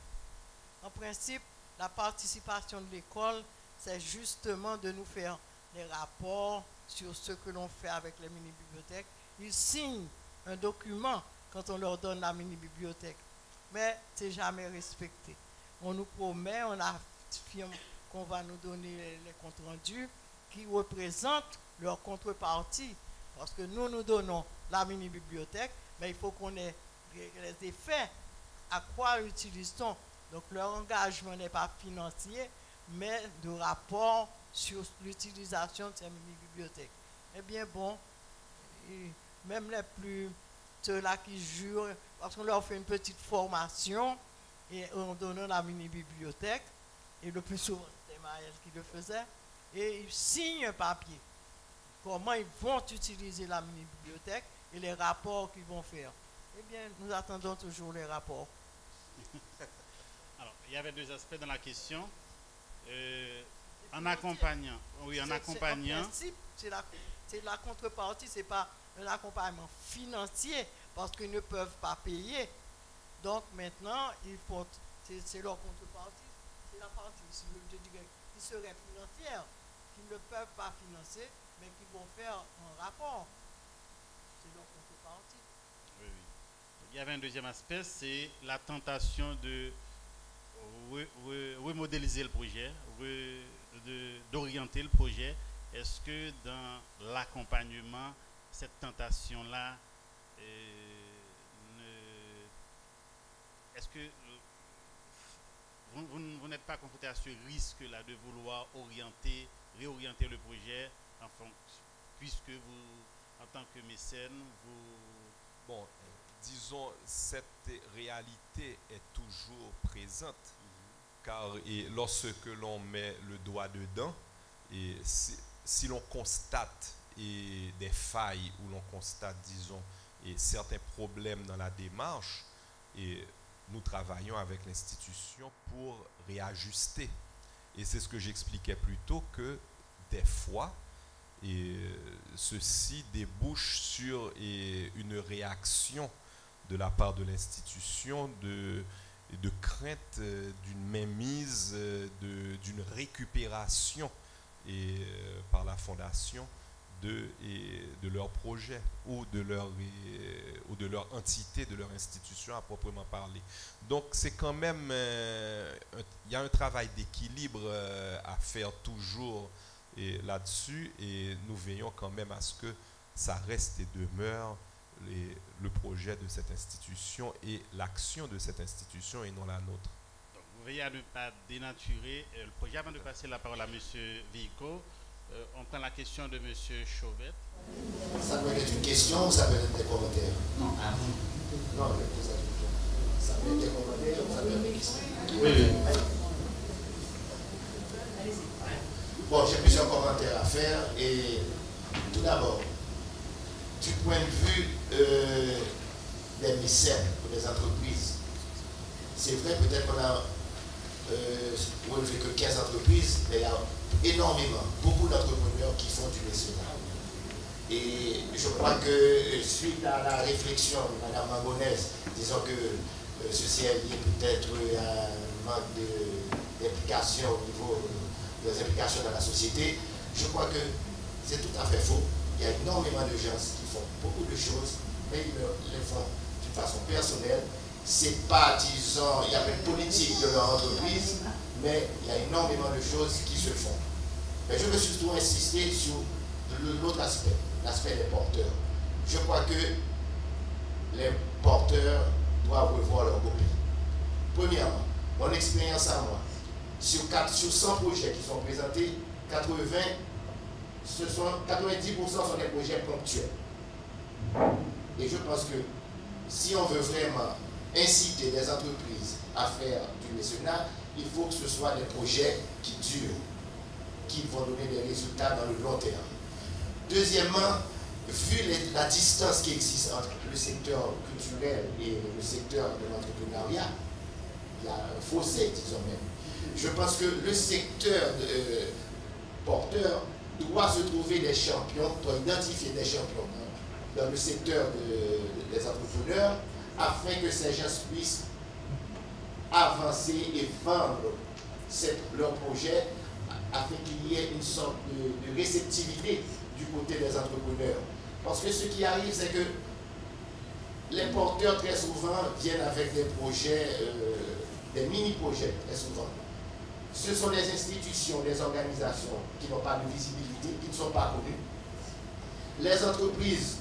En principe, la participation de l'école, c'est justement de nous faire des rapports sur ce que l'on fait avec les mini-bibliothèques. Ils signent un document quand on leur donne la mini-bibliothèque, mais ce n'est jamais respecté. On nous promet, on affirme qu'on va nous donner les comptes rendus qui représentent leur contrepartie. Parce que nous donnons la mini-bibliothèque, mais il faut qu'on ait les effets. À quoi utilise-t-on? Donc leur engagement n'est pas financier, mais de rapport sur l'utilisation de ces mini-bibliothèques. Eh bien bon, même les plus, ceux-là qui jurent, parce qu'on leur fait une petite formation et on donne la mini-bibliothèque, et le plus souvent c'était Maël qui le faisait, et ils signent un papier. Comment ils vont utiliser la mini-bibliothèque et les rapports qu'ils vont faire. Eh bien, nous attendons toujours les rapports. Alors, il y avait deux aspects dans la question. En accompagnant, oui, en accompagnant. En principe, c'est la contrepartie, ce n'est pas un accompagnement financier parce qu'ils ne peuvent pas payer. Donc maintenant, c'est leur contrepartie, c'est la partie, je dirais, qui serait financière, qui ne peuvent pas financer, mais qui vont faire un rapport. C'est leur contrepartie. Oui, oui. Il y avait un deuxième aspect, c'est la tentation de remodéliser le projet, d'orienter le projet. Est-ce que dans l'accompagnement, cette tentation-là, est-ce que vous n'êtes pas confronté à ce risque-là de vouloir réorienter le projet en fonction, puisque vous, en tant que mécène, vous... Bon, disons, cette réalité est toujours présente, car lorsque l'on met le doigt dedans, et si l'on constate des failles ou l'on constate, disons, certains problèmes dans la démarche, et nous travaillons avec l'institution pour réajuster. Et c'est ce que j'expliquais plus tôt, que des fois, ceci débouche sur une réaction de la part de l'institution de crainte d'une mainmise, d'une récupération par la fondation de leur projet ou de leur entité, de leur institution à proprement parler. Donc c'est quand même, il y a un travail d'équilibre à faire toujours là-dessus, et nous veillons quand même à ce que ça reste et demeure le projet de cette institution et l'action de cette institution et non la nôtre. Donc, vous veillez à ne pas dénaturer le projet. Avant de passer la parole à M. Vico, on prend la question de M. Chauvette. Ça peut être une question ou ça peut être des commentaires? Non, à vous. Non, ça peut être des commentaires ou ça peut être des questions? Oui. Bon, j'ai plusieurs commentaires à faire. Et tout d'abord, du point de vue des mécènes ou des entreprises, c'est vrai, peut-être qu'on a relevé que 15 entreprises, mais il y a énormément, beaucoup d'entrepreneurs qui font du mécénat. Et je crois que suite à la réflexion de Mme Mangonès, disons que ceci est lié peut-être à un manque d'implication au niveau des implications dans la société, je crois que c'est tout à fait faux. Il y a énormément de gens qui font beaucoup de choses, mais ils les font d'une façon personnelle. C'est pas, disons, il y a une politique de leur entreprise, mais il y a énormément de choses qui se font. Mais je veux surtout insister sur l'autre aspect, l'aspect des porteurs. Je crois que les porteurs doivent revoir leur copie. Premièrement, mon expérience à moi, sur 100 projets qui sont présentés, 90% sont des projets ponctuels. Et je pense que si on veut vraiment inciter les entreprises à faire du mécénat, il faut que ce soit des projets qui durent, qui vont donner des résultats dans le long terme. Deuxièmement, vu la distance qui existe entre le secteur culturel et le secteur de l'entrepreneuriat, il y a un fossé, disons même. Je pense que le secteur porteur doit se trouver des champions, doit identifier des champions dans le secteur des entrepreneurs, afin que ces gens puissent avancer et vendre leur projet, afin qu'il y ait une sorte de réceptivité du côté des entrepreneurs. Parce que ce qui arrive, c'est que les porteurs, très souvent, viennent avec des projets, des mini-projets, très souvent. Ce sont des institutions, des organisations qui n'ont pas de visibilité, qui ne sont pas connues. Les entreprises,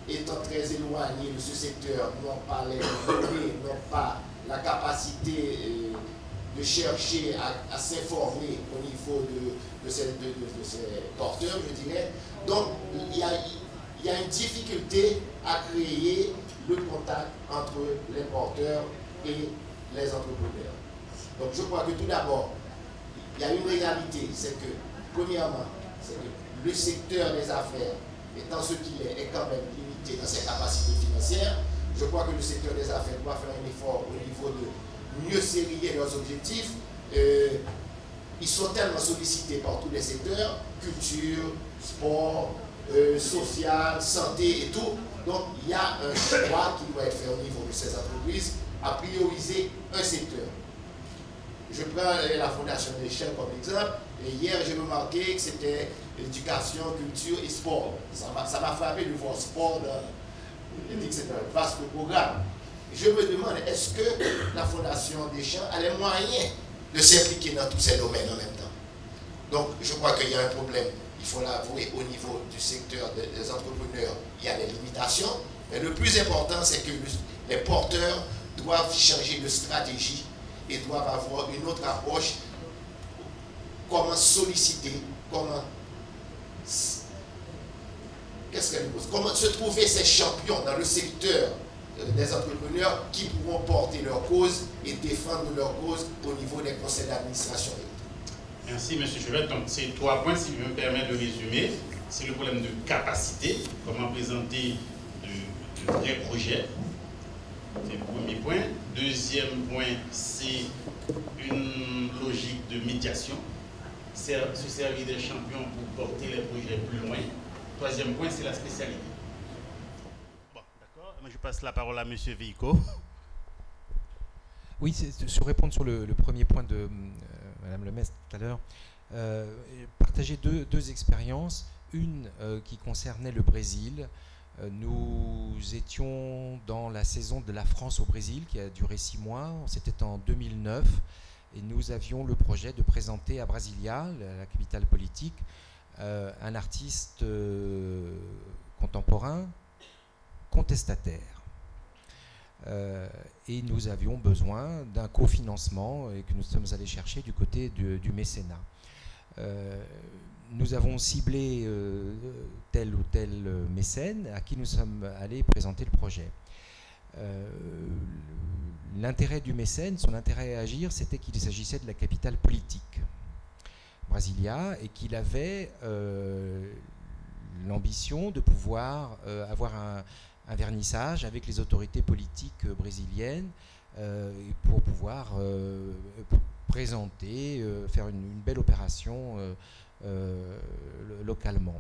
étant très éloignées de ce secteur, n'ont pas les données, n'ont pas la capacité de chercher à s'informer au niveau de ces porteurs, je dirais. Donc, il il y a une difficulté à créer le contact entre les porteurs et les entrepreneurs. Donc je crois que tout d'abord, il y a une réalité, c'est que, premièrement, c'est que le secteur des affaires, étant ce qu'il est quand même limité dans ses capacités financières. Je crois que le secteur des affaires doit faire un effort au niveau de mieux serrer leurs objectifs. Ils sont tellement sollicités par tous les secteurs, culture, sport, social, santé et tout. Donc il y a un choix qui doit être fait au niveau de ces entreprises à prioriser un secteur. Je prends la Fondation d'échelle comme exemple. Et hier, j'ai remarqué que c'était éducation, culture et sport. Ça m'a frappé de voir sport dans c'est un vaste programme. Je me demande, est-ce que la Fondation des Champs a les moyens de s'impliquer dans tous ces domaines en même temps? Donc, je crois qu'il y a un problème. Il faut l'avouer, au niveau du secteur des entrepreneurs, il y a des limitations. Mais le plus important, c'est que les porteurs doivent changer de stratégie et doivent avoir une autre approche. Comment solliciter, comment se trouver ces champions dans le secteur des entrepreneurs qui pourront porter leur cause et défendre leur cause au niveau des conseils d'administration. Merci, M. Chevet. Donc, ces 3 points, si je me permets de résumer, c'est le problème de capacité, comment présenter de vrais projets. C'est le premier point. Deuxième point, c'est une logique de médiation. Se servir des champions pour porter les projets plus loin. Troisième point, c'est la spécialité. Bon, d'accord. Je passe la parole à M. Vico. Oui, sur répondre sur le premier point de Mme Lemestre tout à l'heure, partager deux expériences. Une qui concernait le Brésil. Nous étions dans la saison de la France au Brésil qui a duré 6 mois. C'était en 2009. Et nous avions le projet de présenter à Brasilia, la capitale politique, un artiste contemporain contestataire. Et nous avions besoin d'un cofinancement et que nous sommes allés chercher du côté du mécénat. Nous avons ciblé tel ou tel mécène à qui nous sommes allés présenter le projet. L'intérêt du mécène, son intérêt à agir, c'était qu'il s'agissait de la capitale politique, Brasilia, et qu'il avait l'ambition de pouvoir avoir un vernissage avec les autorités politiques brésiliennes pour pouvoir présenter, faire une belle opération localement.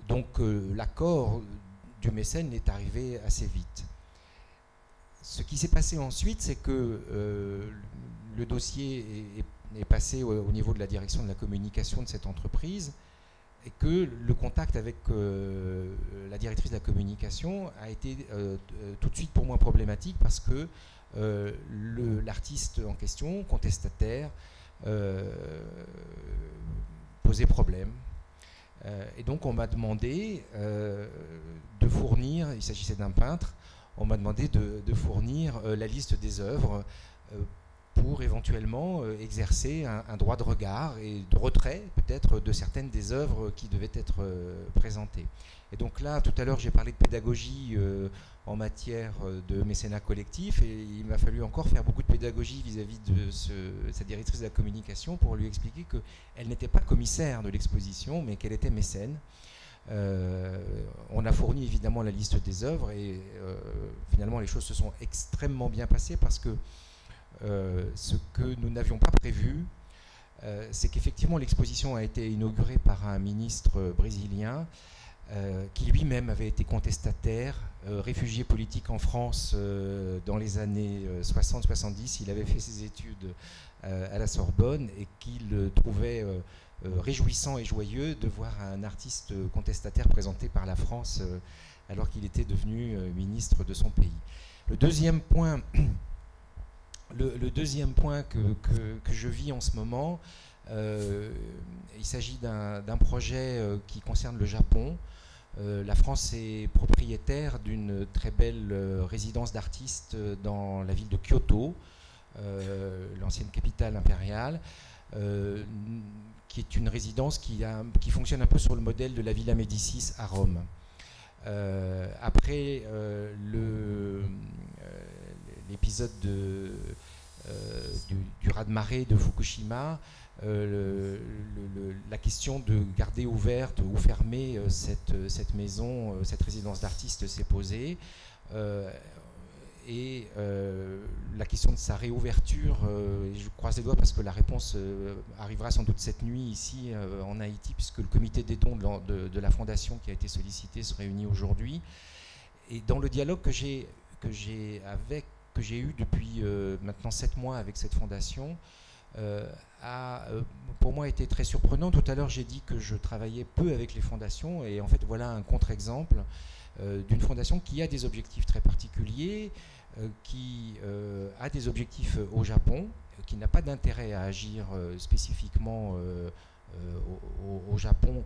Donc l'accord du mécène est arrivé assez vite. Ce qui s'est passé ensuite, c'est que le dossier est passé au niveau de la direction de la communication de cette entreprise et que le contact avec la directrice de la communication a été tout de suite pour moi problématique parce que l'artiste en question, contestataire, posait problème. Et donc on m'a demandé de fournir, il s'agissait d'un peintre, on m'a demandé de fournir la liste des œuvres pour éventuellement exercer un droit de regard et de retrait peut-être de certaines des œuvres qui devaient être présentées. Et donc là, tout à l'heure, j'ai parlé de pédagogie en matière de mécénat collectif et il m'a fallu encore faire beaucoup de pédagogie vis-à-vis de cette directrice de la communication pour lui expliquer qu'elle n'était pas commissaire de l'exposition, mais qu'elle était mécène. On a fourni évidemment la liste des œuvres et finalement les choses se sont extrêmement bien passées parce que ce que nous n'avions pas prévu, c'est qu'effectivement l'exposition a été inaugurée par un ministre brésilien qui lui-même avait été contestataire, réfugié politique en France dans les années 60-70. Il avait fait ses études à la Sorbonne et qu'il trouvait réjouissant et joyeux de voir un artiste contestataire présenté par la France alors qu'il était devenu ministre de son pays. Le deuxième point que je vis en ce moment, il s'agit d'un projet qui concerne le Japon. La France est propriétaire d'une très belle résidence d'artistes dans la ville de Kyoto, l'ancienne capitale impériale. qui est une résidence qui fonctionne un peu sur le modèle de la Villa Médicis à Rome. Après l'épisode du raz-de-marée de Fukushima, la question de garder ouverte ou fermer cette maison, cette résidence d'artiste s'est posée. Et la question de sa réouverture, je croise les doigts parce que la réponse arrivera sans doute cette nuit ici en Haïti, puisque le comité des dons de la fondation qui a été sollicité se réunit aujourd'hui. Et dans le dialogue que j'ai eu depuis maintenant 7 mois avec cette fondation, a pour moi été très surprenant. Tout à l'heure, j'ai dit que je travaillais peu avec les fondations, et en fait, voilà un contre-exemple d'une fondation qui a des objectifs très particuliers, qui a des objectifs au Japon, qui n'a pas d'intérêt à agir spécifiquement au Japon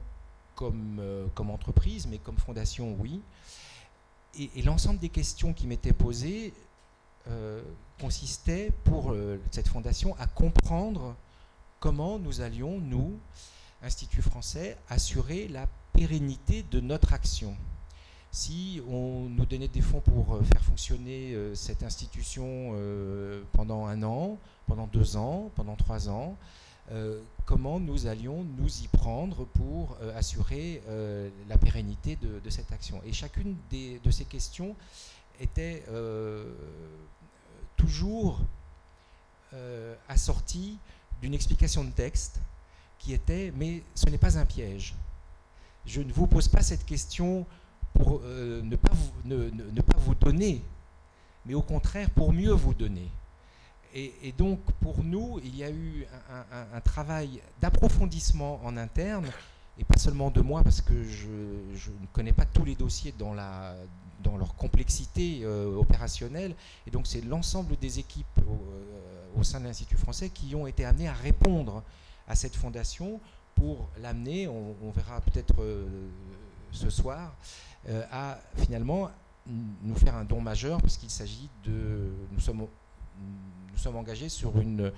comme entreprise, mais comme fondation, oui. Et l'ensemble des questions qui m'étaient posées consistait pour cette fondation à comprendre comment nous allions, nous, Institut français, assurer la pérennité de notre action. Si on nous donnait des fonds pour faire fonctionner cette institution pendant 1 an, pendant 2 ans, pendant 3 ans, comment nous allions nous y prendre pour assurer la pérennité de cette action. Et chacune de ces questions était toujours assortie d'une explication de texte qui était « mais ce n'est pas un piège. Je ne vous pose pas cette question pour ne pas vous donner, mais au contraire pour mieux vous donner ». Et donc pour nous, il y a eu un travail d'approfondissement en interne, et pas seulement de moi, parce que je ne connais pas tous les dossiers dans leur complexité opérationnelle, et donc c'est l'ensemble des équipes au sein de l'Institut français qui ont été amenées à répondre à cette fondation pour l'amener, on verra peut-être ce soir, à finalement nous faire un don majeur, parce qu'il s'agit de... Nous sommes engagés sur une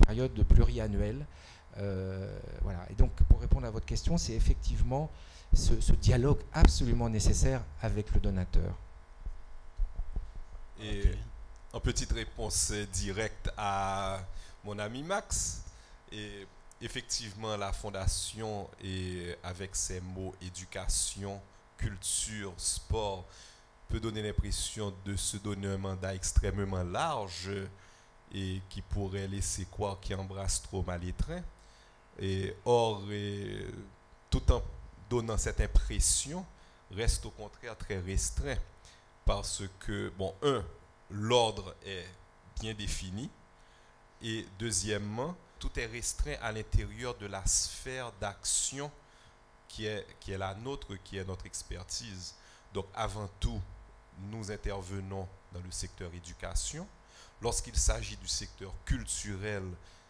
période pluriannuelle. Voilà. Et donc, pour répondre à votre question, c'est effectivement ce dialogue absolument nécessaire avec le donateur. Et en petite réponse directe à mon ami Max, et effectivement, la fondation, et avec ses mots éducation, culture, sport, peut donner l'impression de se donner un mandat extrêmement large et qui pourrait laisser croire qu'il embrasse trop mal les trains. Or, tout en donnant cette impression, reste au contraire très restreint parce que, bon, l'ordre est bien défini, et deuxièmement, tout est restreint à l'intérieur de la sphère d'action qui est la nôtre, qui est notre expertise. Donc, avant tout, nous intervenons dans le secteur éducation. Lorsqu'il s'agit du secteur culturel,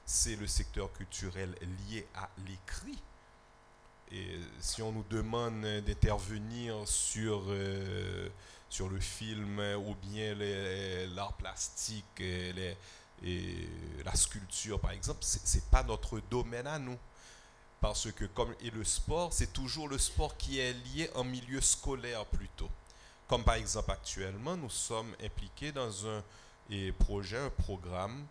c'est le secteur culturel lié à l'écrit. Et si on nous demande d'intervenir sur le film ou bien l'art plastique, la sculpture par exemple, c'est pas notre domaine à nous. Parce que le sport, c'est toujours le sport qui est lié en milieu scolaire plutôt. Comme par exemple actuellement, nous sommes impliqués dans un programme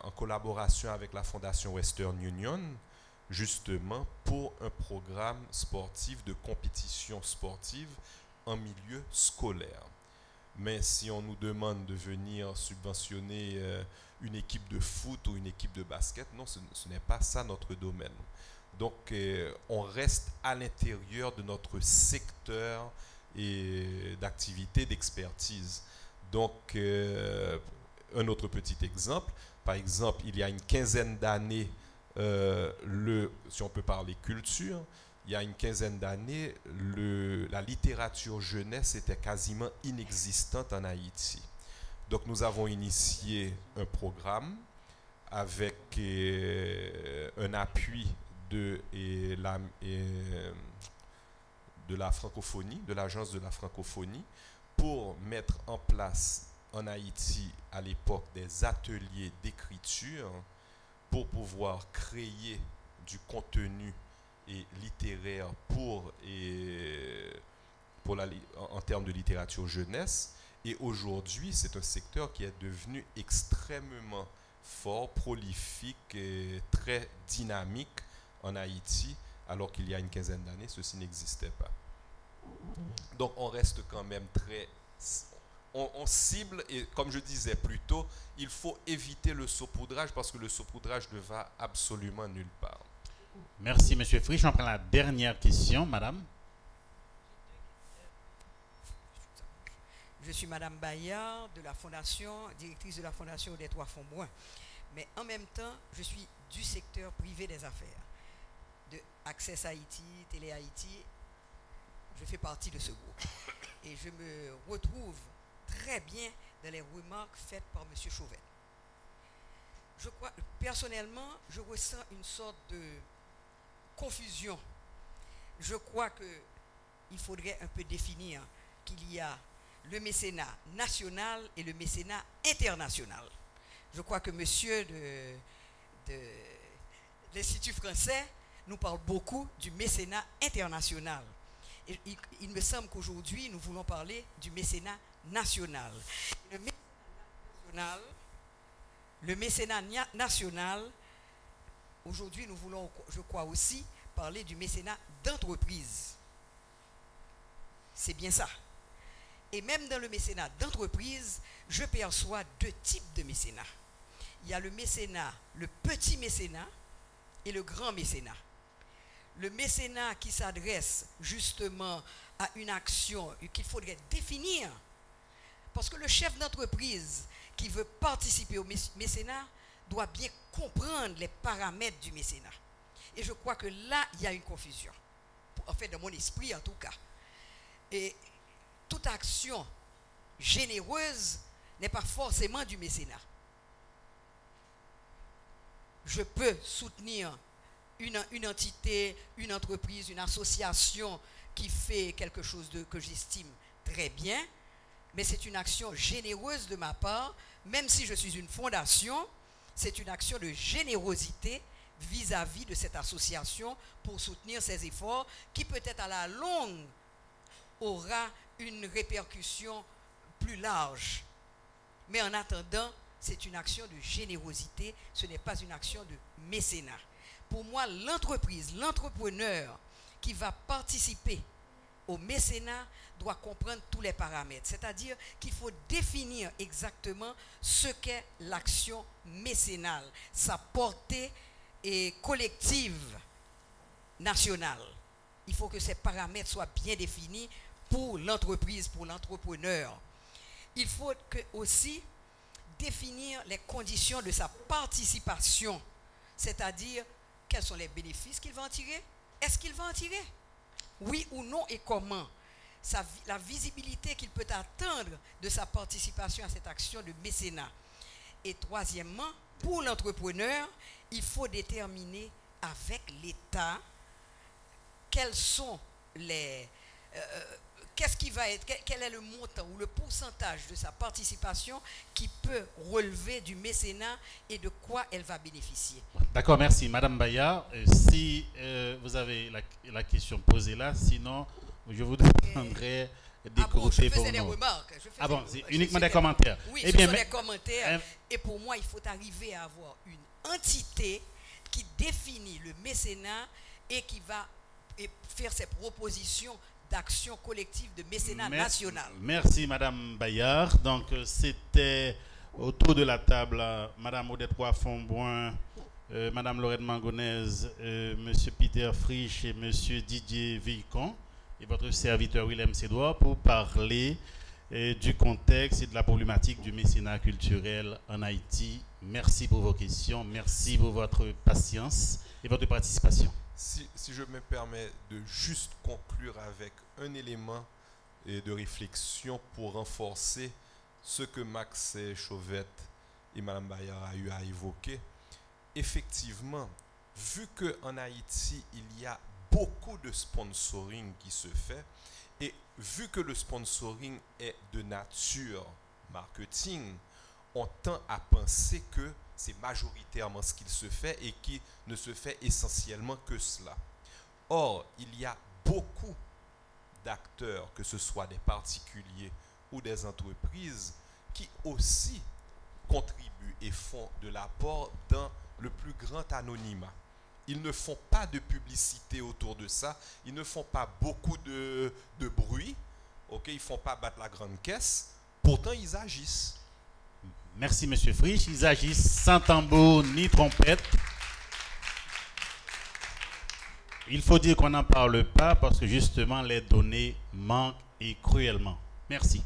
en collaboration avec la Fondation Western Union, justement pour un programme sportif de compétition sportive en milieu scolaire. Mais si on nous demande de venir subventionner une équipe de foot ou une équipe de basket, non, ce n'est pas ça notre domaine. Donc on reste à l'intérieur de notre secteur d'activité, d'expertise. Donc un autre petit exemple, par exemple, il y a une quinzaine d'années, si on peut parler culture, il y a une quinzaine d'années, la littérature jeunesse était quasiment inexistante en Haïti. Donc nous avons initié un programme avec un appui de la francophonie, de l'agence de la francophonie, pour mettre en place en Haïti à l'époque des ateliers d'écriture pour pouvoir créer du contenu et littéraire en termes de littérature jeunesse. Et aujourd'hui, c'est un secteur qui est devenu extrêmement fort, prolifique et très dynamique en Haïti, alors qu'il y a une quinzaine d'années, ceci n'existait pas. Donc on reste quand même très... On cible, et comme je disais plus tôt, il faut éviter le saupoudrage parce que le saupoudrage ne va absolument nulle part. Merci, M. Frisch. On prend la dernière question, madame. Je suis Madame Bayard, de la Fondation, directrice de la Fondation des Trois Fonds-Bruns. Mais en même temps, je suis du secteur privé des affaires. De Access Haïti, Télé Haïti, je fais partie de ce groupe. Et je me retrouve très bien dans les remarques faites par M. Chauvet. Je crois, personnellement, je ressens une sorte de confusion. Je crois qu'il faudrait un peu définir qu'il y a le mécénat national et le mécénat international. Je crois que monsieur de l'Institut français nous parle beaucoup du mécénat international. Et il me semble qu'aujourd'hui, nous voulons parler du mécénat national. Le mécénat national, aujourd'hui, nous voulons, je crois aussi, parler du mécénat d'entreprise. C'est bien ça. Et même dans le mécénat d'entreprise, je perçois deux types de mécénat. Il y a le mécénat, le petit mécénat et le grand mécénat. Le mécénat qui s'adresse justement à une action qu'il faudrait définir. Parce que le chef d'entreprise qui veut participer au mécénat doit bien comprendre les paramètres du mécénat. Et je crois que là, il y a une confusion. En fait, dans mon esprit, en tout cas. Et toute action généreuse n'est pas forcément du mécénat. Je peux soutenir une entité, une entreprise, une association qui fait quelque chose que j'estime très bien, mais c'est une action généreuse de ma part, même si je suis une fondation, c'est une action de générosité vis-à-vis de cette association pour soutenir ses efforts qui peut-être à la longue aura une répercussion plus large. Mais en attendant, c'est une action de générosité, ce n'est pas une action de mécénat. Pour moi, l'entreprise, l'entrepreneur qui va participer au mécénat doit comprendre tous les paramètres. C'est-à-dire qu'il faut définir exactement ce qu'est l'action mécénale, sa portée et collective nationale. Il faut que ces paramètres soient bien définis pour l'entreprise, pour l'entrepreneur. Il faut aussi définir les conditions de sa participation, c'est-à-dire quels sont les bénéfices qu'il va en tirer. Est-ce qu'il va en tirer? Oui ou non, et comment? La visibilité qu'il peut attendre de sa participation à cette action de mécénat. Et troisièmement, pour l'entrepreneur, il faut déterminer avec l'État quels sont les... qu'est-ce qui va être, quel est le montant ou le pourcentage de sa participation qui peut relever du mécénat et de quoi elle va bénéficier. D'accord, merci. Madame Bayard, si vous avez la question posée là, sinon je vous demanderai d'écouter pour nous. Des remarques. Ah bon, c'est uniquement des commentaires. Oui, eh ce bien, sont des commentaires. Et pour moi, il faut arriver à avoir une entité qui définit le mécénat et qui va faire ses propositions d'action collective de mécénat national. Merci Madame Bayard. Donc c'était autour de la table Madame Odette Fonbrun, Madame Lorette Mangonnaise, Monsieur Peter Frisch et Monsieur Didier Villecon et votre serviteur Willem Sédoir pour parler du contexte et de la problématique du mécénat culturel en Haïti. Merci pour vos questions, merci pour votre patience et votre participation. Si je me permets de juste conclure avec un élément de réflexion pour renforcer ce que Max Chauvette et Mme Bayard a eu à évoquer. Effectivement, vu qu'en Haïti, il y a beaucoup de sponsoring qui se fait, et vu que le sponsoring est de nature marketing, on tend à penser que c'est majoritairement ce qu'il se fait et qui ne se fait essentiellement que cela. Or, il y a beaucoup d'acteurs, que ce soit des particuliers ou des entreprises, qui aussi contribuent et font de l'apport dans le plus grand anonymat. Ils ne font pas de publicité autour de ça, ils ne font pas beaucoup de bruit, okay? Ils ne font pas battre la grande caisse, pourtant ils agissent. Merci M. Frisch, ils agissent sans tambour ni trompette. Il faut dire qu'on n'en parle pas parce que justement les données manquent et cruellement. Merci.